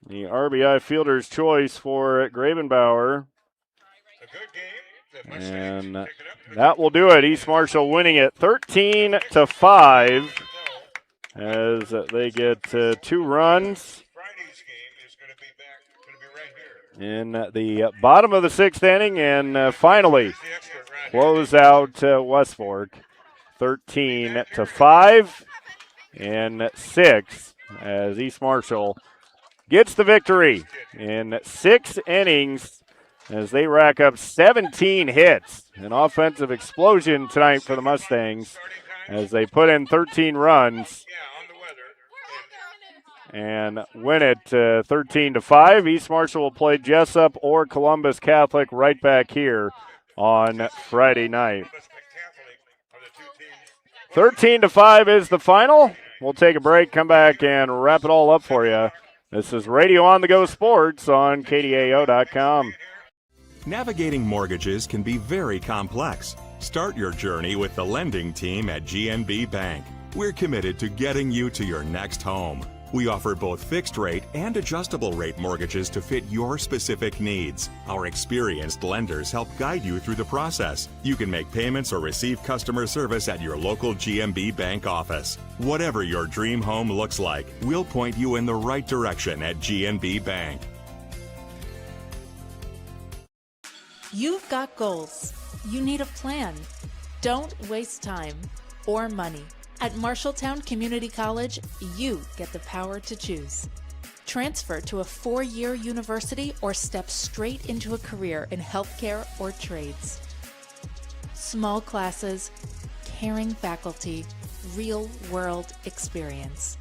[SPEAKER 2] The RBI fielder's choice for Gravenbauer. And that will do it. East Marshall winning it 13-5 as they get 2 runs in the bottom of the 6th inning, and finally close out West Fork 13-5 and 6 as East Marshall gets the victory in 6 innings as they rack up 17 hits. An offensive explosion tonight for the Mustangs as they put in 13 runs and win it 13-5. East Marshall will play Jesup or Columbus Catholic right back here on Friday night. 13-5 is the final. We'll take a break, come back, and wrap it all up for you. This is Radio On The Go Sports on KDAO.com.
[SPEAKER 3] Navigating mortgages can be very complex. Start your journey with the lending team at GNB Bank. We're committed to getting you to your next home. We offer both fixed rate and adjustable rate mortgages to fit your specific needs. Our experienced lenders help guide you through the process. You can make payments or receive customer service at your local GNB Bank office. Whatever your dream home looks like, we'll point you in the right direction at GNB Bank.
[SPEAKER 4] You've got goals. You need a plan. Don't waste time or money. At Marshalltown Community College, you get the power to choose. Transfer to a 4-year university or step straight into a career in healthcare or trades. Small classes, caring faculty, real-world experience.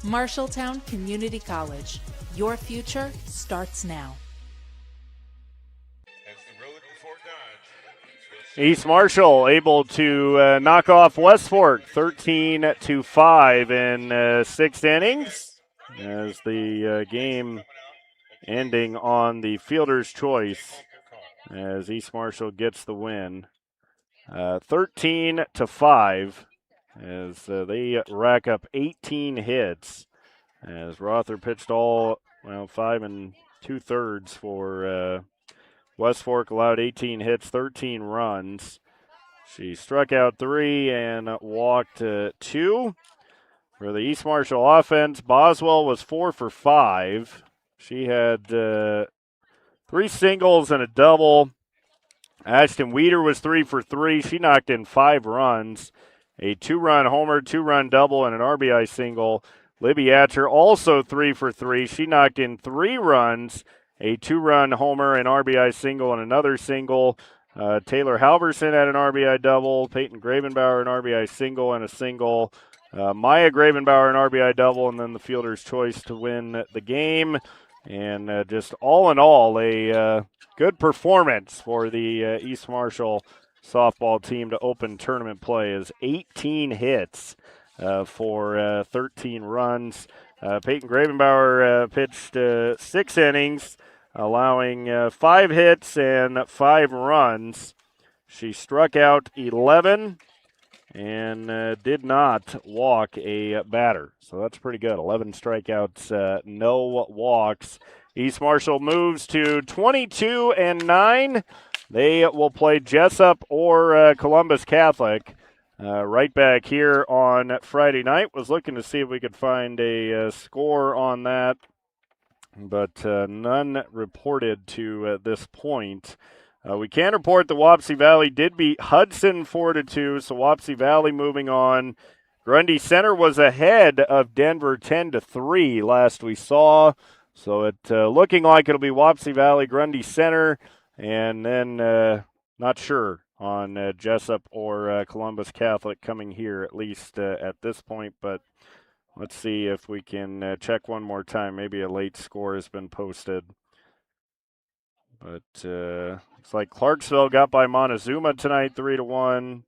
[SPEAKER 4] Marshalltown Community College. Your future starts now.
[SPEAKER 2] East Marshall able to knock off West Fork 13-5 in 6 innings as the game ending on the fielder's choice as East Marshall gets the win 13-5 as they rack up 18 hits as Rother pitched 5 2/3 for West Fork, allowed 18 hits, 13 runs. She struck out 3 and walked 2. For the East Marshall offense, Boswell was 4 for 5. She had 3 singles and a double. Ashton Weeder was 3 for 3. She knocked in 5 runs. A 2-run homer, 2-run double, and an RBI single. Libby Atcher also 3 for 3. She knocked in 3 runs. A 2-run homer, an RBI single, and another single. Taylor Halverson had an RBI double. Peyton Gravenbauer an RBI single and a single. Maya Gravenbauer an RBI double, and then the fielder's choice to win the game. And just all in all, a good performance for the East Marshall softball team to open tournament play is 18 hits for 13 runs. Peyton Gravenbauer pitched 6 innings, allowing 5 hits and 5 runs. She struck out 11 and did not walk a batter. So that's pretty good. 11 strikeouts, no walks. East Marshall moves to 22-9. They will play Jesup or Columbus Catholic. Right back here on Friday night. Was looking to see if we could find a score on that, but none reported to this point. We can report that Wapsie Valley did beat Hudson 4-2, so Wapsie Valley moving on. Grundy Center was ahead of Denver 10-3 last we saw, so it looking like it'll be Wapsie Valley, Grundy Center, and then not sure on Jesup or Columbus Catholic coming here, at least at this point, but let's see if we can check one more time. Maybe a late score has been posted. But it's like Clarksville got by Montezuma tonight, 3-1.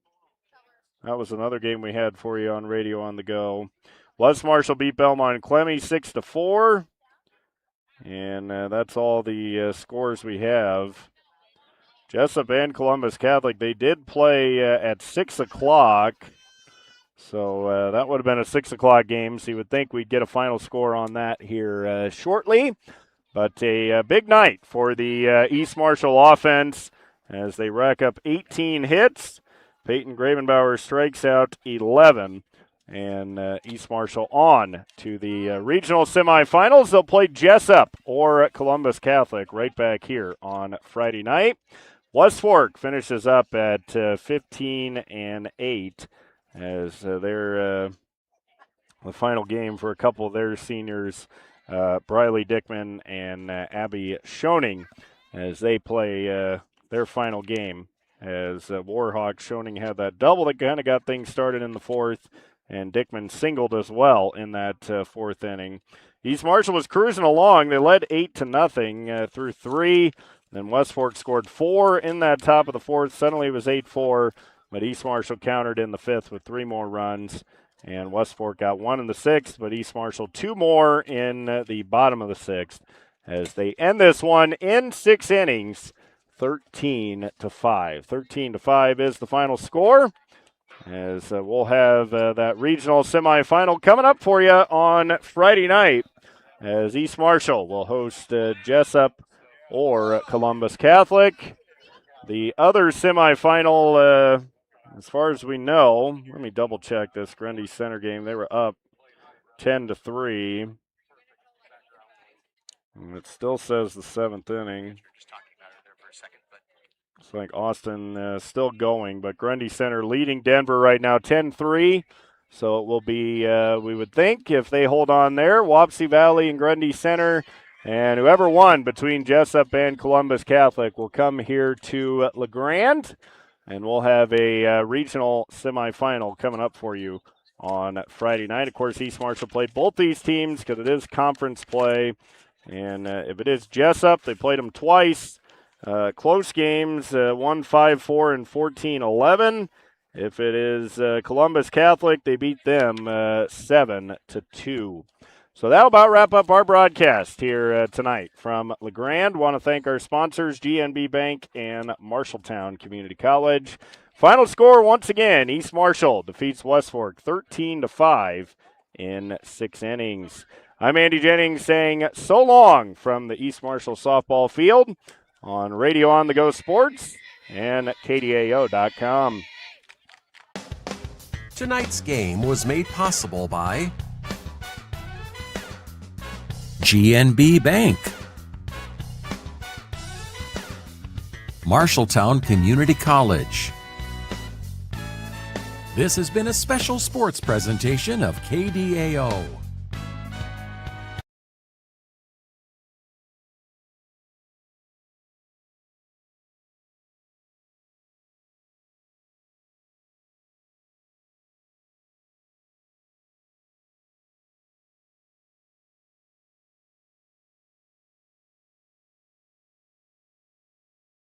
[SPEAKER 2] That was another game we had for you on Radio on the Go. West Marshall beat Belmont Clemmy 6-4. And that's all the scores we have. Jesup and Columbus Catholic, they did play at 6 o'clock. So that would have been a 6 o'clock game. So you would think we'd get a final score on that here shortly. But a big night for the East Marshall offense as they rack up 18 hits. Peyton Gravenbauer strikes out 11. And East Marshall on to the regional semifinals. They'll play Jesup or Columbus Catholic right back here on Friday night. West Fork finishes up at 15-8 as they're the final game for a couple of their seniors, Briley Dickman and Abby Schoening, as they play their final game. As Warhawk Schoening had that double that kind of got things started in the fourth, and Dickman singled as well in that fourth inning. East Marshall was cruising along. They led 8-0 through 3. Then West Fork scored 4 in that top of the fourth. Suddenly it was 8-4, but East Marshall countered in the fifth with 3 more runs. And West Fork got 1 in the sixth, but East Marshall 2 more in the bottom of the sixth as they end this one in 6 innings, 13-5. 13-5 is the final score. As we'll have that regional semifinal coming up for you on Friday night, as East Marshall will host Jesup or Columbus Catholic. The other semifinal, as far as we know, let me double check this Grundy Center game. They were up 10-3. And it still says the 7th inning. It's like Austin still going, but Grundy Center leading Denver right now 10-3. So it will be, we would think, if they hold on there, Wapsie Valley and Grundy Center. And whoever won between Jesup and Columbus Catholic will come here to LeGrand. And we'll have a regional semifinal coming up for you on Friday night. Of course, East Marshall played both these teams because it is conference play. And if it is Jesup, they played them twice. Close games, 1-5-4 and 14-11. If it is Columbus Catholic, they beat them 7-2. So that'll about wrap up our broadcast here tonight from LeGrand. Want to thank our sponsors, GNB Bank and Marshalltown Community College. Final score once again: East Marshall defeats West Fork 13-5 in 6 innings. I'm Andy Jennings saying so long from the East Marshall softball field on Radio on the Go Sports and KDAO.com.
[SPEAKER 1] Tonight's game was made possible by GNB Bank, Marshalltown Community College. This has been a special sports presentation of KDAO.